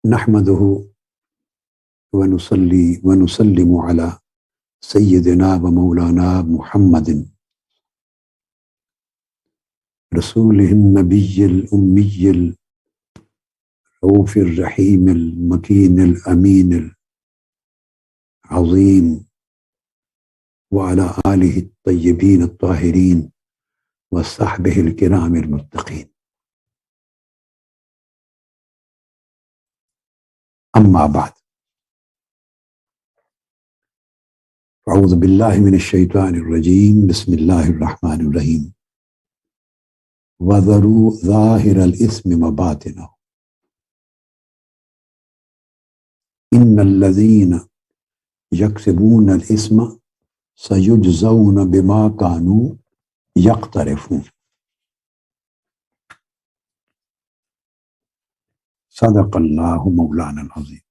نحمده ونصلي ونسلم على سيدنا ومولانا محمد رسوله النبي الأمي الرؤوف الرحيم المكين الأمين العظيم وعلى آله الطيبين الطاهرين وصحبه الكرام المتقين. أما بعد، أعوذ بالله من الشيطان الرجيم. بسم الله الرحمن الرحيم. وذروا ظاهر الإثم وباطنه إن الذين يكسبون الإثم سيجزون بما كانوا يقترفون. صدق اللہ مولانا العظیم.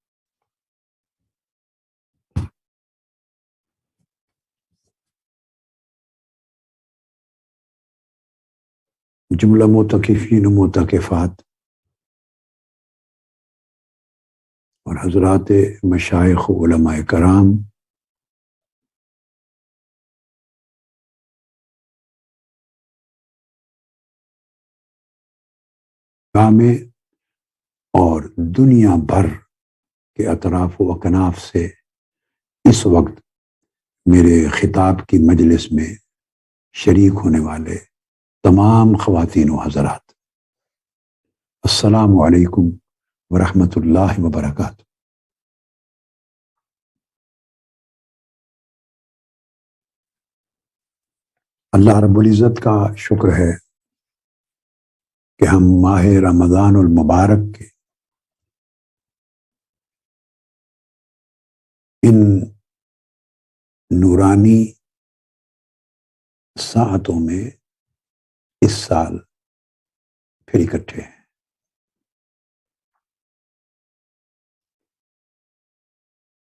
جملہ معتکفین و معتکفات اور حضرات مشائخ و علماء کرام، میں اور دنیا بھر کے اطراف و اکناف سے اس وقت میرے خطاب کی مجلس میں شریک ہونے والے تمام خواتین و حضرات، السلام علیکم ورحمۃ اللہ وبرکاتہ. اللہ رب العزت کا شکر ہے کہ ہم ماہ رمضان المبارک کے ان نورانی ساعتوں میں اس سال پھر اکٹھے ہیں.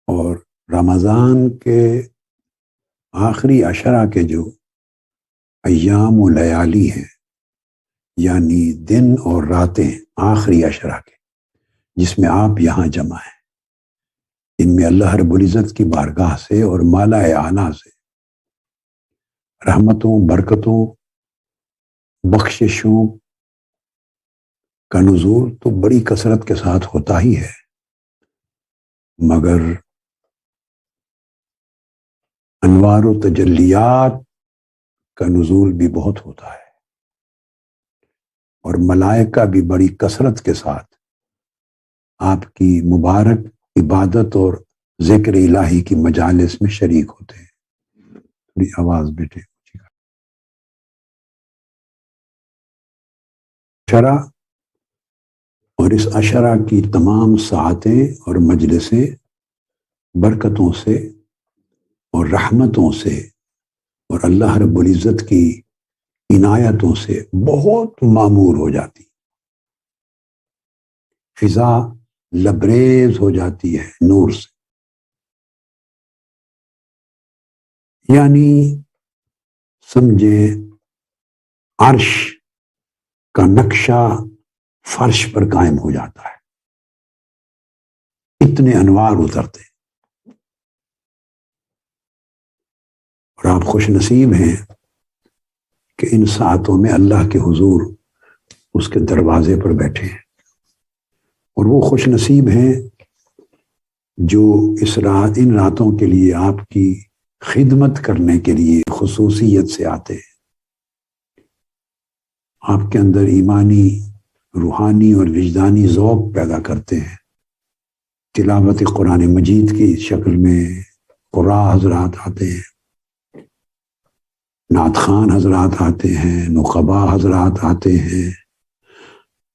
اور رمضان کے آخری عشرہ کے جو ایام و لیالی ہیں، یعنی دن اور راتیں آخری عشرہ کے جس میں آپ یہاں جمع ہیں، ان میں اللہ رب العزت کی بارگاہ سے اور مالا اعلیٰ سے رحمتوں، برکتوں، بخششوں کا نزول تو بڑی کثرت کے ساتھ ہوتا ہی ہے، مگر انوار و تجلیات کا نزول بھی بہت ہوتا ہے، اور ملائکہ بھی بڑی کثرت کے ساتھ آپ کی مبارک عبادت اور ذکر الہی کی مجالس میں شریک ہوتے ہیں. تھوڑی آواز بیٹے. عشرہ اور اس عشرہ کی تمام ساعتیں اور مجلسیں برکتوں سے اور رحمتوں سے اور اللہ رب العزت کی عنایتوں سے بہت معمور ہو جاتی، فضا لبریز ہو جاتی ہے نور سے. یعنی سمجھے عرش کا نقشہ فرش پر قائم ہو جاتا ہے، اتنے انوار اترتے. اور آپ خوش نصیب ہیں کہ ان ساعتوں میں اللہ کے حضور اس کے دروازے پر بیٹھے ہیں، اور وہ خوش نصیب ہیں جو ان راتوں کے لیے آپ کی خدمت کرنے کے لیے خصوصیت سے آتے ہیں، آپ کے اندر ایمانی، روحانی اور وجدانی ذوق پیدا کرتے ہیں. تلاوت قرآن مجید کی شکل میں قراء حضرات آتے ہیں، نعت خوان حضرات آتے ہیں، نقبا حضرات آتے ہیں،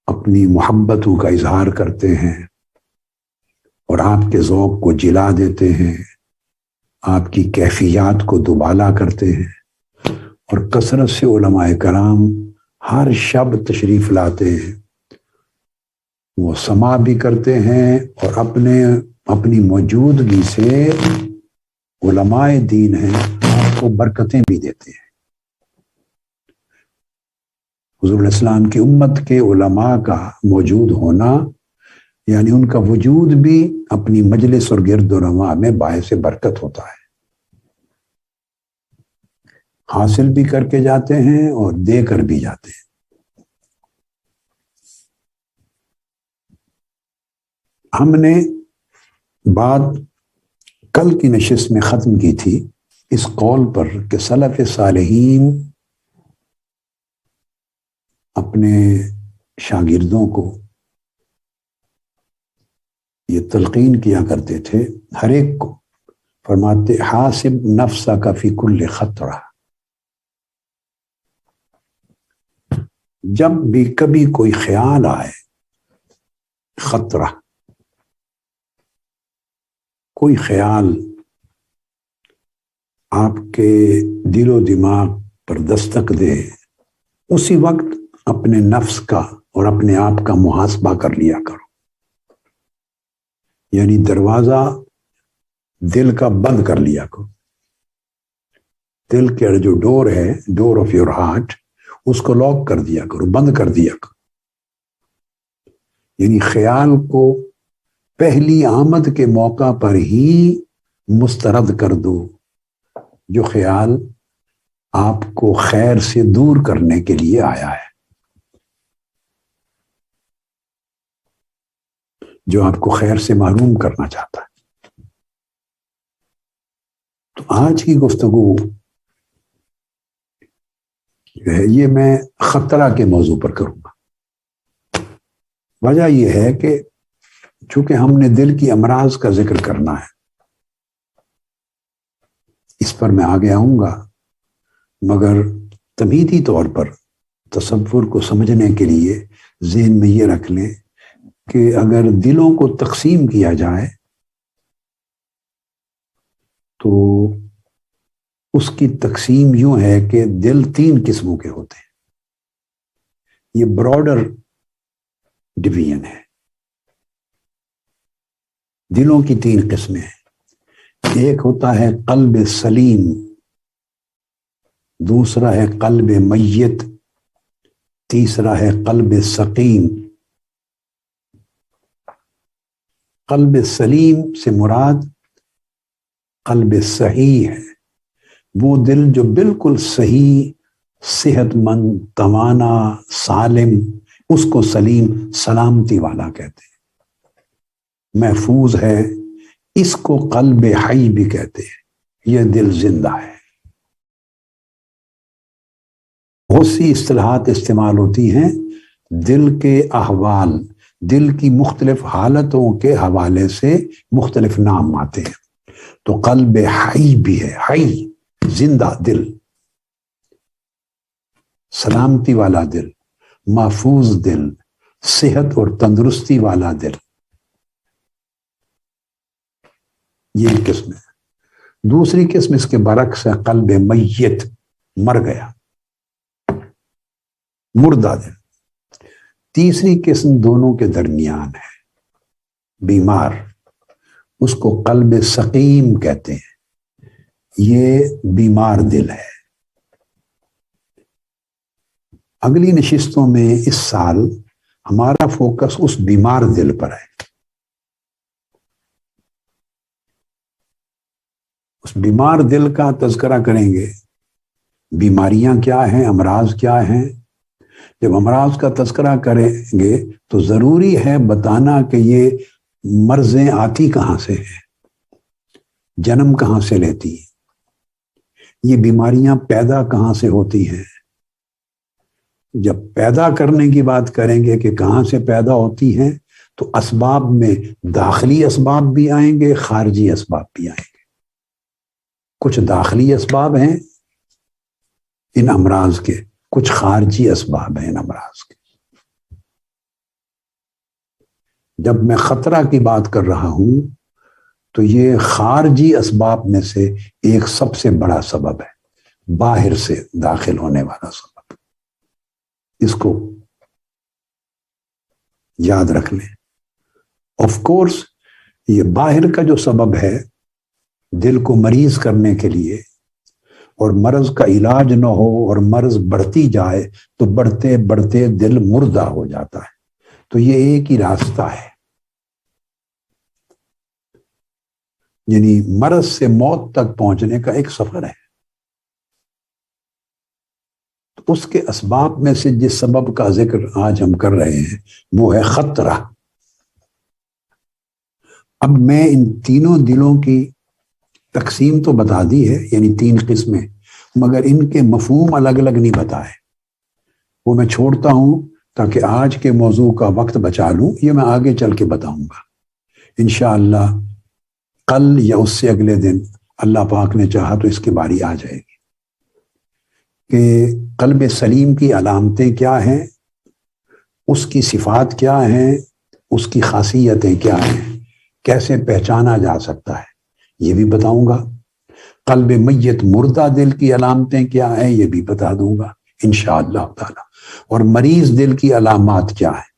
اپنی محبتوں کا اظہار کرتے ہیں اور آپ کے ذوق کو جلا دیتے ہیں، آپ کی کیفیات کو دوبالا کرتے ہیں. اور کثرت سے علماء کرام ہر شب تشریف لاتے ہیں، وہ سماع بھی کرتے ہیں اور اپنی موجودگی سے علماء دین ہیں آپ کو برکتیں بھی دیتے ہیں. حضور علیہ السلام کی امت کے علماء کا موجود ہونا یعنی ان کا وجود بھی اپنی مجلس اور گرد و رواں میں باعث برکت ہوتا ہے، حاصل بھی کر کے جاتے ہیں اور دے کر بھی جاتے ہیں۔ ہم نے بات کل کی نشست میں ختم کی تھی اس قول پر کہ سلف صالحین اپنے شاگردوں کو یہ تلقین کیا کرتے تھے، ہر ایک کو فرماتے حاسب نفسہ کا فی کل خطرہ، جب بھی کبھی کوئی خیال آئے، خطرہ کوئی خیال آپ کے دل و دماغ پر دستک دے، اسی وقت اپنے نفس کا اور اپنے آپ کا محاسبہ کر لیا کرو، یعنی دروازہ دل کا بند کر لیا کرو، دل کے جو ڈور ہے، ڈور آف یور ہارٹ، اس کو لاک کر دیا کرو، بند کر دیا کرو، یعنی خیال کو پہلی آمد کے موقع پر ہی مسترد کر دو جو خیال آپ کو خیر سے دور کرنے کے لیے آیا ہے، جو آپ کو خیر سے محروم کرنا چاہتا ہے۔ تو آج کی گفتگو جو ہے یہ میں خطرہ کے موضوع پر کروں گا۔ وجہ یہ ہے کہ چونکہ ہم نے دل کی امراض کا ذکر کرنا ہے، اس پر میں آگے آؤں گا، مگر تمہیدی طور پر تصور کو سمجھنے کے لیے ذہن میں یہ رکھ لیں کہ اگر دلوں کو تقسیم کیا جائے تو اس کی تقسیم یوں ہے کہ دل 3 قسموں کے ہوتے ہیں۔ یہ براڈر ڈویژن ہے، دلوں کی 3 قسمیں ہیں۔ ایک ہوتا ہے قلب سلیم، دوسرا ہے قلب میت، تیسرا ہے قلب سقیم۔ قلب سلیم سے مراد قلب صحیح ہے، وہ دل جو بالکل صحیح، صحت مند، توانا، سالم، اس کو سلیم، سلامتی والا کہتے ہیں، محفوظ ہے، اس کو قلب حی بھی کہتے ہیں، یہ دل زندہ ہے۔ بہت سی اصطلاحات استعمال ہوتی ہیں دل کے احوال، دل کی مختلف حالتوں کے حوالے سے مختلف نام آتے ہیں۔ تو قلب حی بھی ہے، حی زندہ دل، سلامتی والا دل، محفوظ دل، صحت اور تندرستی والا دل، یہ قسم ہے۔ دوسری قسم اس کے برعکس ہے قلب میت، مر گیا، مردہ دل۔ تیسری قسم دونوں کے درمیان ہے، بیمار، اس کو قلب سقیم کہتے ہیں، یہ بیمار دل ہے۔ اگلی نشستوں میں اس سال ہمارا فوکس اس بیمار دل پر ہے۔ اس بیمار دل کا تذکرہ کریں گے، بیماریاں کیا ہیں، امراض کیا ہیں۔ جب امراض کا تذکرہ کریں گے تو ضروری ہے بتانا کہ یہ مرضیں آتی کہاں سے ہیں، جنم کہاں سے لیتی ہیں، یہ بیماریاں پیدا کہاں سے ہوتی ہیں۔ جب پیدا کرنے کی بات کریں گے کہ کہاں سے پیدا ہوتی ہیں تو اسباب میں داخلی اسباب بھی آئیں گے، خارجی اسباب بھی آئیں گے۔ کچھ داخلی اسباب ہیں ان امراض کے، کچھ خارجی اسباب ہیں ان امراض کے۔ جب میں خطرہ کی بات کر رہا ہوں تو یہ خارجی اسباب میں سے ایک سب سے بڑا سبب ہے، باہر سے داخل ہونے والا سبب، اس کو یاد رکھ لیں۔ آف کورس یہ باہر کا جو سبب ہے دل کو مریض کرنے کے لیے، اور مرض کا علاج نہ ہو اور مرض بڑھتی جائے تو بڑھتے بڑھتے دل مردہ ہو جاتا ہے، تو یہ ایک ہی راستہ ہے یعنی مرض سے موت تک پہنچنے کا ایک سفر ہے. تو اس کے اسباب میں سے جس سبب کا ذکر آج ہم کر رہے ہیں وہ ہے خطرہ. اب میں ان تینوں دلوں کی تقسیم تو بتا دی ہے، یعنی 3 قسمیں، مگر ان کے مفہوم الگ الگ نہیں بتائے. وہ میں چھوڑتا ہوں تاکہ آج کے موضوع کا وقت بچا لوں. یہ میں آگے چل کے بتاؤں گا انشاءاللہ. کل یا اس سے اگلے دن اللہ پاک نے چاہا تو اس کی باری آ جائے گی کہ قلب سلیم کی علامتیں کیا ہیں، اس کی صفات کیا ہیں، اس کی خاصیتیں کیا ہیں، کیسے پہچانا جا سکتا ہے یہ بھی بتاؤں گا. قلب میت مردہ دل کی علامتیں کیا ہیں یہ بھی بتا دوں گا انشاءاللہ تعالی. اور مریض دل کی علامات کیا ہیں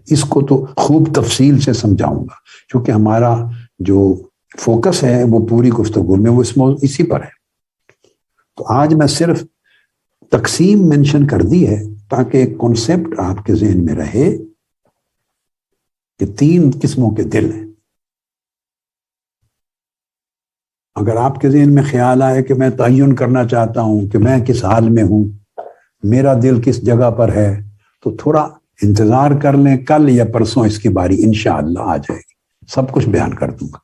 اس کو تو خوب تفصیل سے سمجھاؤں گا، کیونکہ ہمارا جو فوکس ہے وہ پوری گفتگو میں وہ اسی پر ہے. تو آج میں صرف تقسیم منشن کر دی ہے تاکہ ایک کنسپٹ آپ کے ذہن میں رہے کہ 3 قسموں کے دل ہیں. اگر آپ کے ذہن میں خیال آئے کہ میں تعین کرنا چاہتا ہوں کہ میں کس حال میں ہوں، میرا دل کس جگہ پر ہے، تو تھوڑا انتظار کر لیں، کل یا پرسوں اس کی باری انشاءاللہ آ جائے گی، سب کچھ بیان کر دوں گا.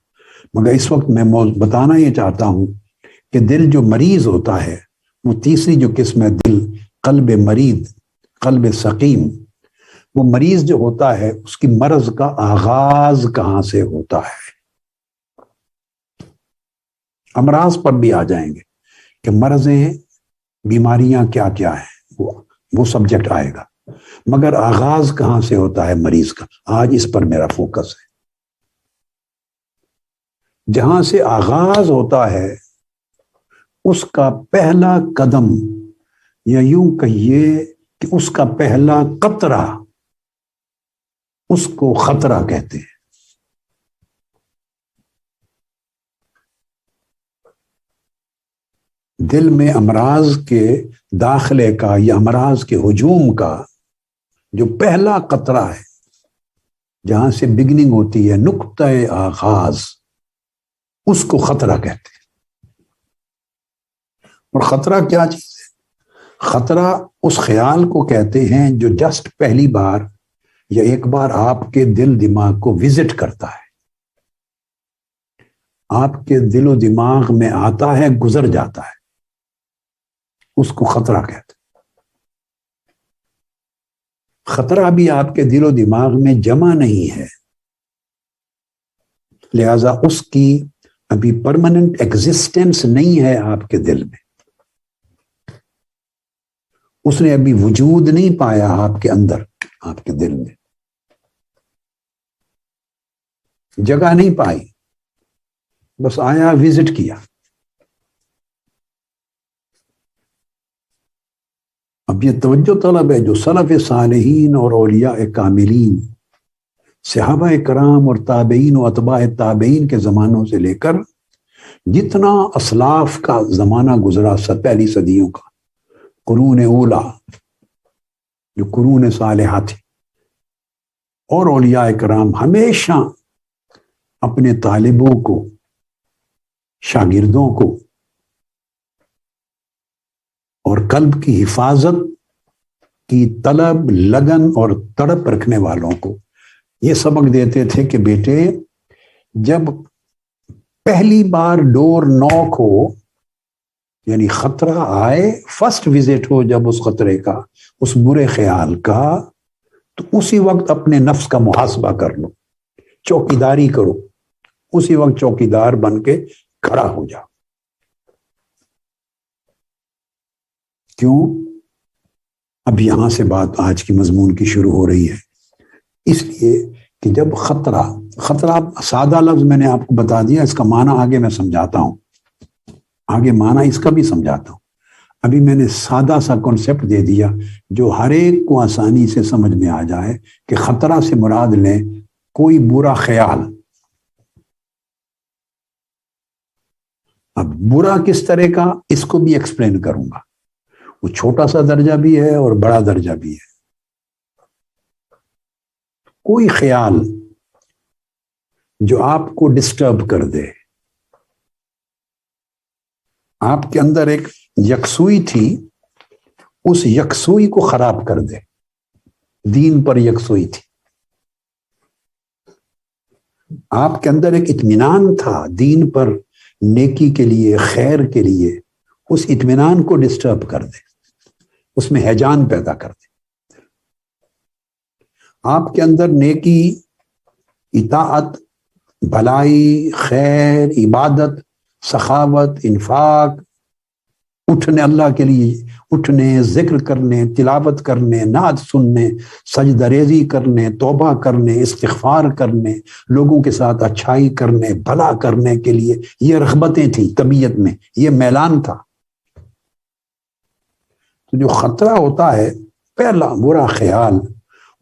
مگر اس وقت میں بتانا یہ چاہتا ہوں کہ دل جو مریض ہوتا ہے وہ تیسری جو قسم ہے دل قلب مرید، قلب سقیم. وہ مریض جو ہوتا ہے اس کی مرض کا آغاز کہاں سے ہوتا ہے. امراض پر بھی آ جائیں گے کہ مرضیں بیماریاں کیا کیا ہیں، وہ سبجیکٹ آئے گا، مگر آغاز کہاں سے ہوتا ہے مریض کا، آج اس پر میرا فوکس ہے. جہاں سے آغاز ہوتا ہے اس کا پہلا قدم، یا یوں کہیے کہ اس کا پہلا قطرہ، اس کو خطرہ کہتے ہیں. دل میں امراض کے داخلے کا یا امراض کے ہجوم کا جو پہلا قطرہ ہے، جہاں سے بگننگ ہوتی ہے، نقطہ آغاز، اس کو خطرہ کہتے ہیں. اور خطرہ کیا چیز ہے؟ خطرہ اس خیال کو کہتے ہیں جو جسٹ پہلی بار یا ایک بار آپ کے دل دماغ کو وزٹ کرتا ہے، آپ کے دل و دماغ میں آتا ہے، گزر جاتا ہے، اس کو خطرہ کہتے ہیں. خطرہ بھی آپ کے دل و دماغ میں جمع نہیں ہے، لہذا اس کی ابھی پرماننٹ ایگزسٹنس نہیں ہے آپ کے دل میں. اس نے ابھی وجود نہیں پایا آپ کے اندر، آپ کے دل میں جگہ نہیں پائی، بس آیا، وزٹ کیا. اب یہ توجہ طلب ہے جو سلف صالحین اور اولیاء کاملین، صحابہ کرام اور تابعین و اتباع تابعین کے زمانوں سے لے کر جتنا اسلاف کا زمانہ گزرا، پہلی صدیوں کا، قرون اولا جو قرون صالحہ تھی، اور اولیاء کرام ہمیشہ اپنے طالبوں کو، شاگردوں کو اور قلب کی حفاظت کی طلب، لگن اور تڑپ رکھنے والوں کو یہ سبق دیتے تھے کہ بیٹے جب پہلی بار ڈور نوک ہو، یعنی خطرہ آئے، فرسٹ وزٹ ہو جب اس خطرے کا، اس برے خیال کا، تو اسی وقت اپنے نفس کا محاسبہ کر لو، چوکیداری کرو، اسی وقت چوکیدار بن کے کھڑا ہو جاؤ. کیوں؟ اب یہاں سے بات آج کی مضمون کی شروع ہو رہی ہے. اس لیے کہ جب خطرہ سادہ لفظ میں نے آپ کو بتا دیا، اس کا معنی آگے میں سمجھاتا ہوں، آگے معنی اس کا بھی سمجھاتا ہوں. ابھی میں نے سادہ سا کنسپٹ دے دیا جو ہر ایک کو آسانی سے سمجھ میں آ جائے کہ خطرہ سے مراد لیں کوئی برا خیال. اب برا کس طرح کا، اس کو بھی ایکسپلین کروں گا. وہ چھوٹا سا درجہ بھی ہے اور بڑا درجہ بھی ہے. کوئی خیال جو آپ کو ڈسٹرب کر دے، آپ کے اندر ایک یکسوئی تھی، اس یکسوئی کو خراب کر دے. دین پر یکسوئی تھی. آپ کے اندر ایک اطمینان تھا دین پر، نیکی کے لیے، خیر کے لیے. اس اطمینان کو ڈسٹرب کر دے، اس میں ہیجان پیدا کر دے. آپ کے اندر نیکی، اطاعت، بھلائی، خیر، عبادت، سخاوت، انفاق، اٹھنے اللہ کے لیے، اٹھنے، ذکر کرنے، تلاوت کرنے، نعت سننے، سجدہ ریزی کرنے، توبہ کرنے، استغفار کرنے، لوگوں کے ساتھ اچھائی کرنے، بھلا کرنے کے لیے یہ رغبتیں تھیں طبیعت میں، یہ میلان تھا. تو جو خطرہ ہوتا ہے پہلا برا خیال،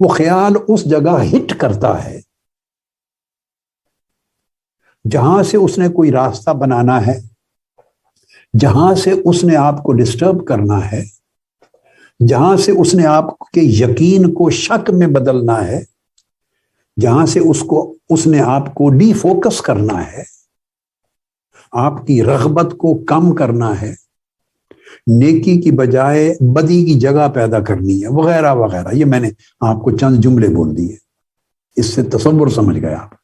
وہ خیال اس جگہ ہٹ کرتا ہے جہاں سے اس نے کوئی راستہ بنانا ہے، جہاں سے اس نے آپ کو ڈسٹرب کرنا ہے، جہاں سے اس نے آپ کے یقین کو شک میں بدلنا ہے، جہاں سے اس نے آپ کو ڈی فوکس کرنا ہے، آپ کی رغبت کو کم کرنا ہے، نیکی کی بجائے بدی کی جگہ پیدا کرنی ہے، وغیرہ وغیرہ. یہ میں نے آپ کو چند جملے بول دیے، اس سے تصور سمجھ گئے آپ.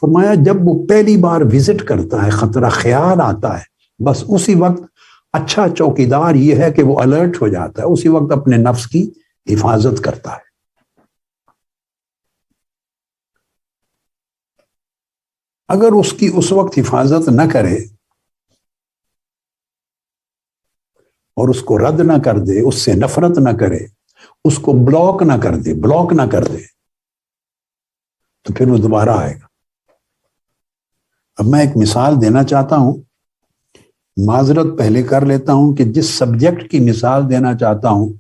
فرمایا جب وہ پہلی بار وزٹ کرتا ہے، خطرہ خیال آتا ہے، بس اسی وقت اچھا چوکیدار یہ ہے کہ وہ الرٹ ہو جاتا ہے، اسی وقت اپنے نفس کی حفاظت کرتا ہے. اگر اس کی اس وقت حفاظت نہ کرے اور اس کو رد نہ کر دے، اس سے نفرت نہ کرے، اس کو بلاک نہ کر دے تو پھر وہ دوبارہ آئے گا. اب میں ایک مثال دینا چاہتا ہوں، معذرت پہلے کر لیتا ہوں کہ جس سبجیکٹ کی مثال دینا چاہتا ہوں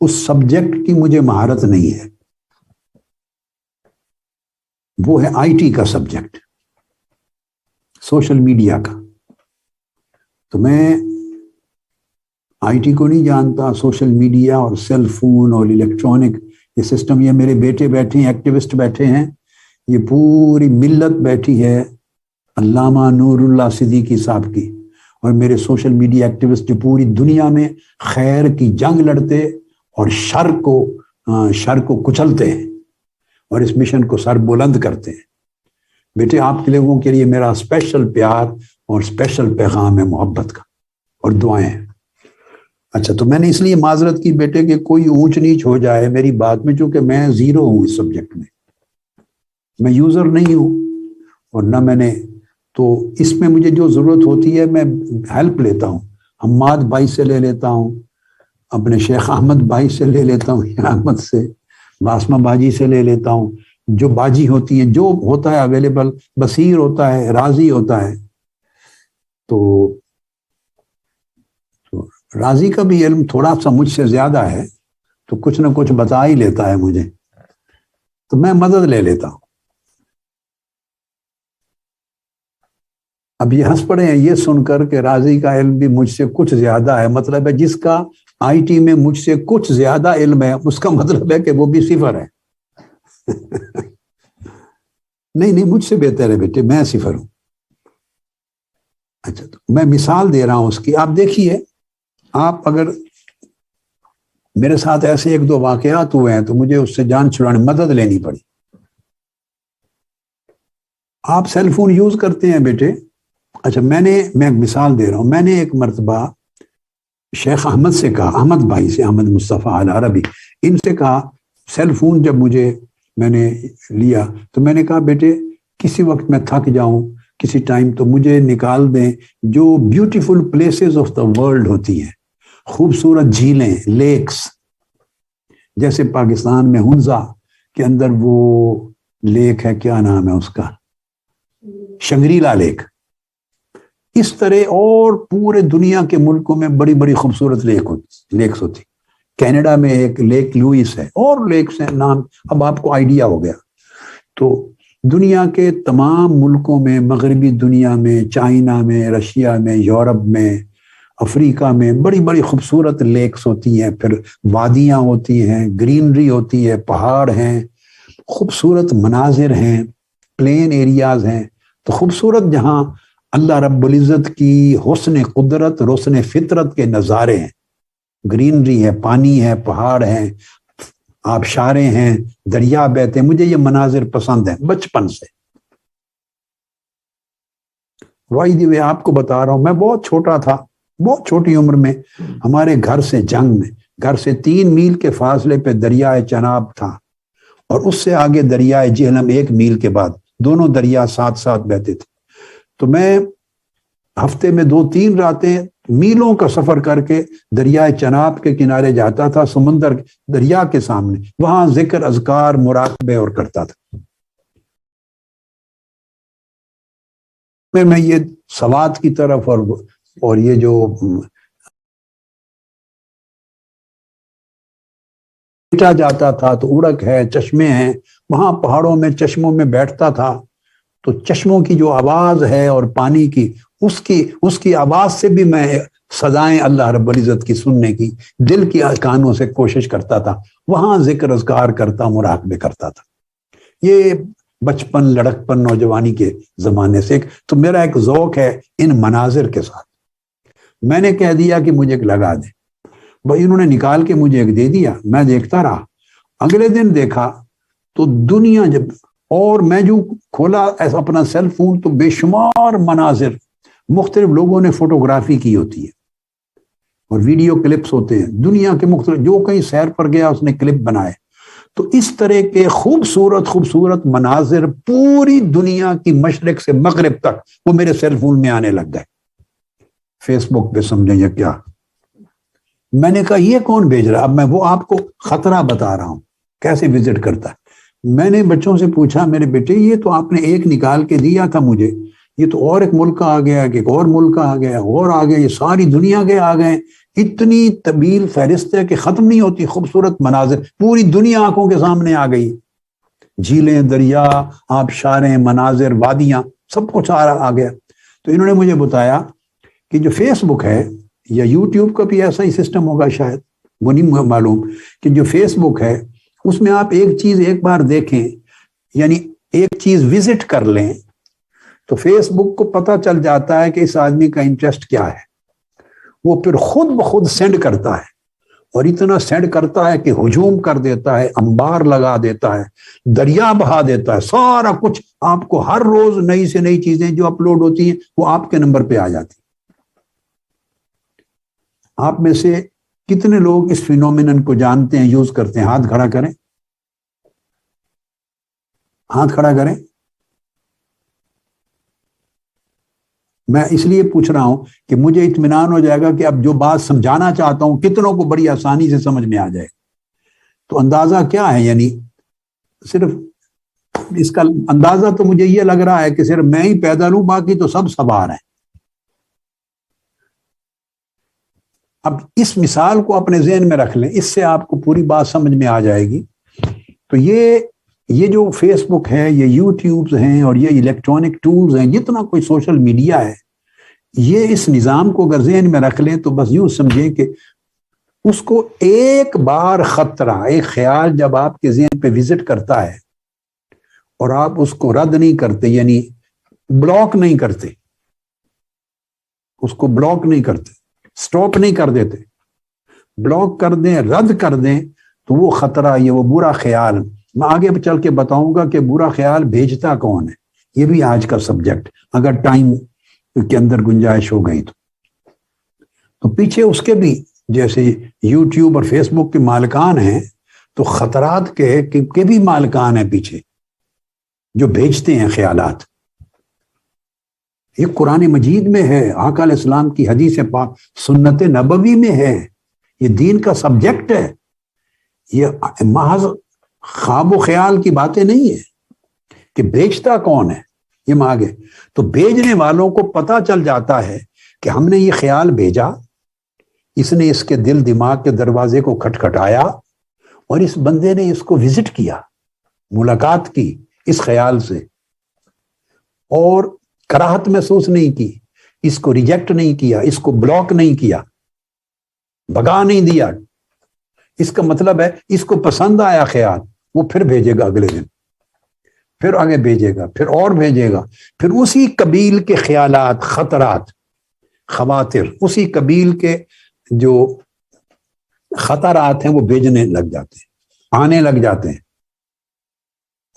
اس سبجیکٹ کی مجھے مہارت نہیں ہے. وہ ہے آئی ٹی کا سبجیکٹ، سوشل میڈیا کا. تو میں آئی ٹی کو نہیں جانتا، سوشل میڈیا اور سیل فون اور الیکٹرانک یہ سسٹم. یہ میرے بیٹے بیٹھے ہیں، ایکٹیوسٹ بیٹھے ہیں، یہ پوری ملت بیٹھی ہے علامہ نور اللہ صدیقی صاحب کی، اور میرے سوشل میڈیا ایکٹیوسٹ جو پوری دنیا میں خیر کی جنگ لڑتے اور شر کو کچلتے ہیں اور اس مشن کو سر بلند کرتے ہیں. بیٹے آپ کے لوگوں کے لیے میرا اسپیشل پیار اور اسپیشل پیغام ہے محبت کا اور دعائیں ہیں. اچھا، تو میں نے اس لیے معذرت کی بیٹے کہ کوئی اونچ نیچ ہو جائے میری بات میں، چونکہ میں زیرو ہوں اس سبجیکٹ میں یوزر نہیں ہوں اور نہ میں نے، تو اس میں مجھے جو ضرورت ہوتی ہے میں ہیلپ لیتا ہوں. حماد بھائی سے لے لیتا ہوں، اپنے شیخ احمد بھائی سے لے لیتا ہوں، احمد سے، باسمہ باجی سے لے لیتا ہوں، جو باجی ہوتی ہیں، جو ہوتا ہے اویلیبل، بصیر ہوتا ہے، راضی ہوتا ہے. تو راضی کا بھی علم تھوڑا سا مجھ سے زیادہ ہے تو کچھ نہ کچھ بتا ہی لیتا ہے مجھے، تو میں مدد لے لیتا ہوں. اب یہ ہنس پڑے ہیں یہ سن کر کہ راضی کا علم بھی مجھ سے کچھ زیادہ ہے. مطلب ہے جس کا آئی ٹی میں مجھ سے کچھ زیادہ علم ہے اس کا مطلب ہے کہ وہ بھی صفر ہے. نہیں مجھ سے بہتر ہے بیٹے، میں صفر ہوں. اچھا، تو میں مثال دے رہا ہوں اس کی. آپ دیکھیے، آپ اگر میرے ساتھ ایسے ایک دو واقعات ہوئے ہیں تو مجھے اس سے جان چھڑانے مدد لینی پڑی. آپ سیل فون یوز کرتے ہیں بیٹے. اچھا، میں ایک مثال دے رہا ہوں. میں نے ایک مرتبہ شیخ احمد سے کہا، احمد بھائی سے، احمد مصطفیٰ العربی، ان سے کہا، سیل فون جب میں نے لیا تو میں نے کہا بیٹے کسی وقت میں تھک جاؤں کسی ٹائم تو مجھے نکال دیں جو beautiful places of the world ہوتی ہیں، خوبصورت جھیلیں، لیکس، جیسے پاکستان میں ہنزا کے اندر وہ لیک ہے، کیا نام ہے اس کا، شنگریلا لیک. اس طرح اور پورے دنیا کے ملکوں میں بڑی بڑی خوبصورت لیکس ہوتی. کینیڈا میں ایک لیک لوئس ہے، اور لیکس ہیں، نام اب آپ کو آئیڈیا ہو گیا. تو دنیا کے تمام ملکوں میں، مغربی دنیا میں، چائنا میں، رشیا میں، یورپ میں، افریقہ میں بڑی بڑی خوبصورت لیکس ہوتی ہیں. پھر وادیاں ہوتی ہیں، گرینری ہوتی ہے، پہاڑ ہیں، خوبصورت مناظر ہیں، پلین ایریاز ہیں. تو خوبصورت جہاں اللہ رب العزت کی حسن قدرت اور حسن فطرت کے نظارے ہیں، گرینری ہے، پانی ہے، پہاڑ ہیں، آبشاریں ہیں، دریا بہتے ہیں. مجھے یہ مناظر پسند ہیں بچپن سے. وائی آپ کو بتا رہا ہوں، میں بہت چھوٹا تھا، بہت چھوٹی عمر میں ہمارے گھر سے جنگ میں، گھر سے 3 میل کے فاصلے پہ دریائے چناب تھا، اور اس سے آگے دریائے جہلم 1 میل کے بعد. دونوں دریا ساتھ ساتھ بہتے تھے. تو میں ہفتے میں 2-3 راتیں میلوں کا سفر کر کے دریائے چناب کے کنارے جاتا تھا، سمندر دریا کے سامنے، وہاں ذکر، اذکار، مراقبے اور کرتا تھا. میں یہ سوات کی طرف اور یہ جو جاتا تھا تو اڑک ہے، چشمے ہیں، وہاں پہاڑوں میں چشموں میں بیٹھتا تھا. تو چشموں کی جو آواز ہے اور پانی کی، اس کی آواز سے بھی میں صدائیں اللہ رب العزت کی سننے کی دل کی کانوں سے کوشش کرتا تھا. وہاں ذکر اذکار کرتا، مراقبے کرتا تھا. یہ بچپن، لڑکپن، نوجوانی کے زمانے سے. تو میرا ایک ذوق ہے ان مناظر کے ساتھ. میں نے کہہ دیا کہ مجھے لگا دے بھائی. انہوں نے نکال کے مجھے ایک دے دیا، میں دیکھتا رہا. اگلے دن دیکھا تو دنیا جب، اور میں جو کھولا اپنا سیل فون تو بے شمار مناظر، مختلف لوگوں نے فوٹوگرافی کی ہوتی ہے اور ویڈیو کلپس ہوتے ہیں دنیا کے مختلف، جو کہیں سیر پر گیا اس نے کلپ بنائے. تو اس طرح کے خوبصورت مناظر پوری دنیا کی مشرق سے مغرب تک وہ میرے سیل فون میں آنے لگ گئے. فیس بک پہ سمجھیں یا کیا. میں نے کہا یہ کون بھیج رہا؟ اب میں وہ آپ کو خطرہ بتا رہا ہوں کیسے وزٹ کرتا ہے. میں نے بچوں سے پوچھا، میرے بیٹے یہ تو آپ نے ایک نکال کے دیا تھا مجھے، یہ تو اور ایک ملک آ گیا، کہ ایک اور ملک آ گیا، اور آ گیا، یہ ساری دنیا کے آ گئے. اتنی طویل فہرست ہے کہ ختم نہیں ہوتی. خوبصورت مناظر پوری دنیا آنکھوں کے سامنے آ گئی. جھیلیں، دریا، آبشاریں، مناظر، وادیاں، سب کچھ آ گیا. تو انہوں نے مجھے بتایا کہ جو فیس بک ہے یا یوٹیوب کا بھی ایسا ہی سسٹم ہوگا شاید، وہ نہیں معلوم، کہ جو فیس بک ہے اس میں آپ ایک چیز ایک بار دیکھیں، یعنی ایک چیز وزٹ کر لیں تو فیس بک کو پتہ چل جاتا ہے کہ اس آدمی کا انٹرسٹ کیا ہے. وہ پھر خود بخود سینڈ کرتا ہے، اور اتنا سینڈ کرتا ہے کہ ہجوم کر دیتا ہے، انبار لگا دیتا ہے، دریا بہا دیتا ہے. سارا کچھ آپ کو ہر روز نئی سے نئی چیزیں جو اپلوڈ ہوتی ہیں وہ آپ کے نمبر پہ آ جاتی. آپ میں سے کتنے لوگ اس فینومینن کو جانتے ہیں، یوز کرتے ہیں؟ ہاتھ کھڑا کریں، ہاتھ کھڑا کریں. میں اس لیے پوچھ رہا ہوں کہ مجھے اطمینان ہو جائے گا کہ اب جو بات سمجھانا چاہتا ہوں کتنوں کو بڑی آسانی سے سمجھ میں آ جائے. تو اندازہ کیا ہے؟ یعنی صرف اس کا اندازہ تو مجھے یہ لگ رہا ہے کہ صرف میں ہی پیدل ہوں، باقی تو سب سوار ہیں. اب اس مثال کو اپنے ذہن میں رکھ لیں، اس سے آپ کو پوری بات سمجھ میں آ جائے گی. تو یہ جو فیس بک ہے، یہ یوٹیوبز ہیں، اور یہ الیکٹرانک ٹولز ہیں، جتنا کوئی سوشل میڈیا ہے، یہ اس نظام کو اگر ذہن میں رکھ لیں تو بس یوں سمجھیں کہ اس کو ایک بار خطرہ، ایک خیال جب آپ کے ذہن پہ وزٹ کرتا ہے اور آپ اس کو رد نہیں کرتے، یعنی بلاک نہیں کرتے، اس کو بلاک نہیں کرتے، سٹاپ نہیں کر دیتے، بلاک کر دیں، رد کر دیں، تو وہ خطرہ، یہ وہ برا خیال، میں آگے چل کے بتاؤں گا کہ برا خیال بھیجتا کون ہے. یہ بھی آج کا سبجیکٹ اگر ٹائم کے اندر گنجائش ہو گئی تو پیچھے اس کے بھی، جیسے یوٹیوب اور فیس بک کے مالکان ہیں تو خطرات کے بھی مالکان ہیں پیچھے جو بھیجتے ہیں خیالات. یہ قرآن مجید میں ہے، آقا علیہ السلام کی حدیث پاک، سنت نبوی میں ہے، یہ دین کا سبجیکٹ ہے. یہ محض خواب و خیال کی باتیں نہیں ہیں کہ بیچتا کون ہے. یہ مانگے تو بیچنے والوں کو پتہ چل جاتا ہے کہ ہم نے یہ خیال بھیجا، اس نے اس کے دل دماغ کے دروازے کو کھٹکھٹایا، اور اس بندے نے اس کو وزٹ کیا، ملاقات کی اس خیال سے، اور کراہت محسوس نہیں کی، اس کو ریجیکٹ نہیں کیا، اس کو بلاک نہیں کیا، بھگا نہیں دیا. اس کا مطلب ہے اس کو پسند آیا خیال، وہ پھر بھیجے گا اگلے دن. پھر آگے بھیجے گا، پھر اور بھیجے گا، پھر اسی قبیل کے خیالات، خطرات، خواطر، اسی قبیل کے جو خطرات ہیں وہ بھیجنے لگ جاتے ہیں، آنے لگ جاتے ہیں،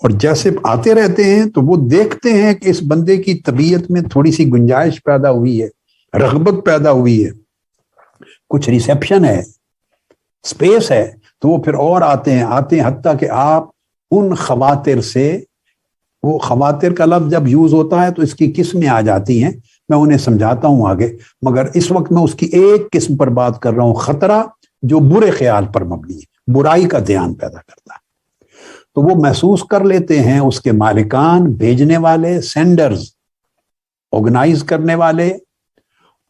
اور جیسے آتے رہتے ہیں تو وہ دیکھتے ہیں کہ اس بندے کی طبیعت میں تھوڑی سی گنجائش پیدا ہوئی ہے، رغبت پیدا ہوئی ہے، کچھ ریسیپشن ہے، سپیس ہے، تو وہ پھر اور آتے ہیں حتیٰ کہ آپ ان خواطر سے، وہ خواطر کا لفظ جب یوز ہوتا ہے تو اس کی قسمیں آ جاتی ہیں، میں انہیں سمجھاتا ہوں آگے، مگر اس وقت میں اس کی ایک قسم پر بات کر رہا ہوں، خطرہ جو برے خیال پر مبنی ہے، برائی کا دھیان پیدا کرتا ہے، تو وہ محسوس کر لیتے ہیں اس کے مالکان، بھیجنے والے، سینڈرز، آرگنائز کرنے والے،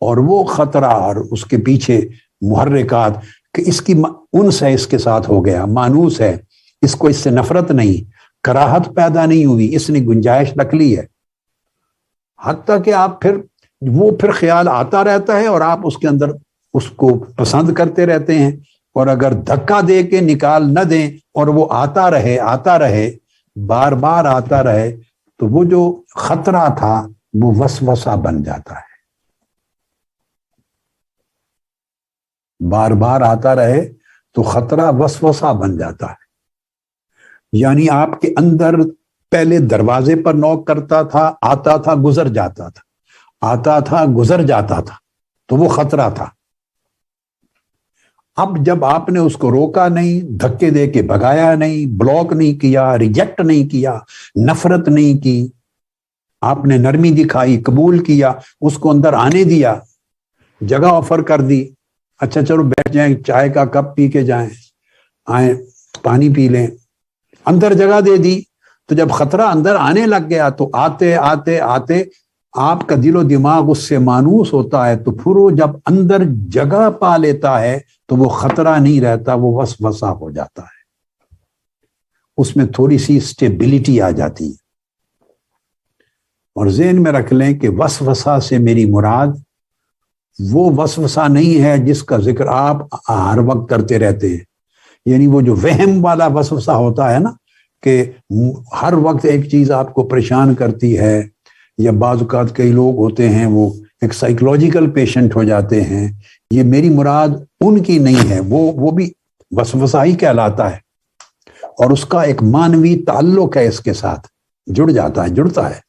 اور وہ خطرہ اور اس کے پیچھے محرکات کہ اس کی انس ہے، اس کے ساتھ ہو گیا، مانوس ہے، اس کو اس سے نفرت نہیں، کراہت پیدا نہیں ہوئی، اس نے گنجائش رکھ لی ہے، حتیٰ کہ آپ پھر خیال آتا رہتا ہے اور آپ اس کے اندر اس کو پسند کرتے رہتے ہیں، اور اگر دھکا دے کے نکال نہ دیں اور وہ آتا رہے بار بار آتا رہے، تو وہ جو خطرہ تھا وہ وسوسہ بن جاتا ہے، بار بار آتا رہے تو خطرہ وسوسہ بن جاتا ہے، یعنی آپ کے اندر پہلے دروازے پر نوک کرتا تھا، آتا تھا گزر جاتا تھا، آتا تھا گزر جاتا تھا، تو وہ خطرہ تھا۔ اب جب آپ نے اس کو روکا نہیں، دھکے دے کے بھگایا نہیں، بلاک نہیں کیا، ریجیکٹ نہیں کیا، نفرت نہیں کی، آپ نے نرمی دکھائی، قبول کیا، اس کو اندر آنے دیا، جگہ آفر کر دی، اچھا چلو بیٹھ جائیں، چائے کا کپ پی کے جائیں، آئیں پانی پی لیں، اندر جگہ دے دی، تو جب خطرہ اندر آنے لگ گیا تو آتے آتے آتے آپ کا دل و دماغ اس سے مانوس ہوتا ہے، تو پھر وہ جب اندر جگہ پا لیتا ہے تو وہ خطرہ نہیں رہتا، وہ وسوسہ ہو جاتا ہے، اس میں تھوڑی سی اسٹیبلٹی آ جاتی ہے۔ اور ذہن میں رکھ لیں کہ وسوسہ سے میری مراد وہ وسوسہ نہیں ہے جس کا ذکر آپ ہر وقت کرتے رہتے ہیں، یعنی وہ جو وہم والا وسوسہ ہوتا ہے نا، کہ ہر وقت ایک چیز آپ کو پریشان کرتی ہے، یا بعض اوقات کئی لوگ ہوتے ہیں وہ ایک سائیکولوجیکل پیشنٹ ہو جاتے ہیں، یہ میری مراد ان کی نہیں ہے، وہ بھی وسوسہ ہی کہلاتا ہے، اور اس کا ایک مانوی تعلق ہے، اس کے ساتھ جڑتا ہے،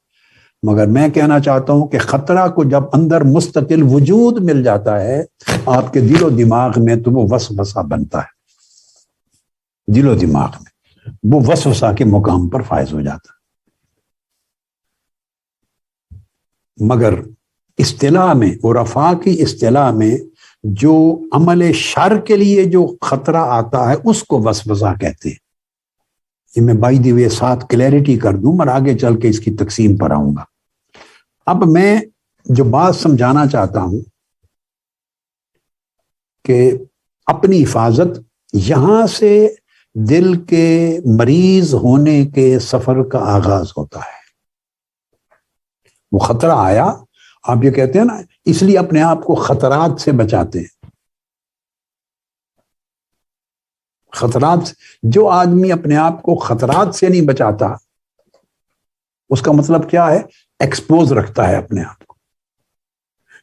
مگر میں کہنا چاہتا ہوں کہ خطرہ کو جب اندر مستقل وجود مل جاتا ہے آپ کے دل و دماغ میں، تو وہ وسوسہ بنتا ہے، دل و دماغ میں وہ وسوسہ کے مقام پر فائز ہو جاتا ہے۔ مگر اصطلاح میں، عرفاء کی اصطلاح میں، جو عمل شر کے لیے جو خطرہ آتا ہے اس کو وسوسہ کہتے ہیں۔ یہ میں بائی دی وے ساتھ کلیئرٹی کر دوں، اور آگے چل کے اس کی تقسیم پر آؤں گا۔ اب میں جو بات سمجھانا چاہتا ہوں کہ اپنی حفاظت یہاں سے دل کے مریض ہونے کے سفر کا آغاز ہوتا ہے۔ وہ خطرہ آیا، آپ یہ کہتے ہیں نا، اس لیے اپنے آپ کو خطرات سے بچاتے ہیں۔ خطرات، جو آدمی اپنے آپ کو خطرات سے نہیں بچاتا، اس کا مطلب کیا ہے؟ ایکسپوز رکھتا ہے اپنے آپ کو۔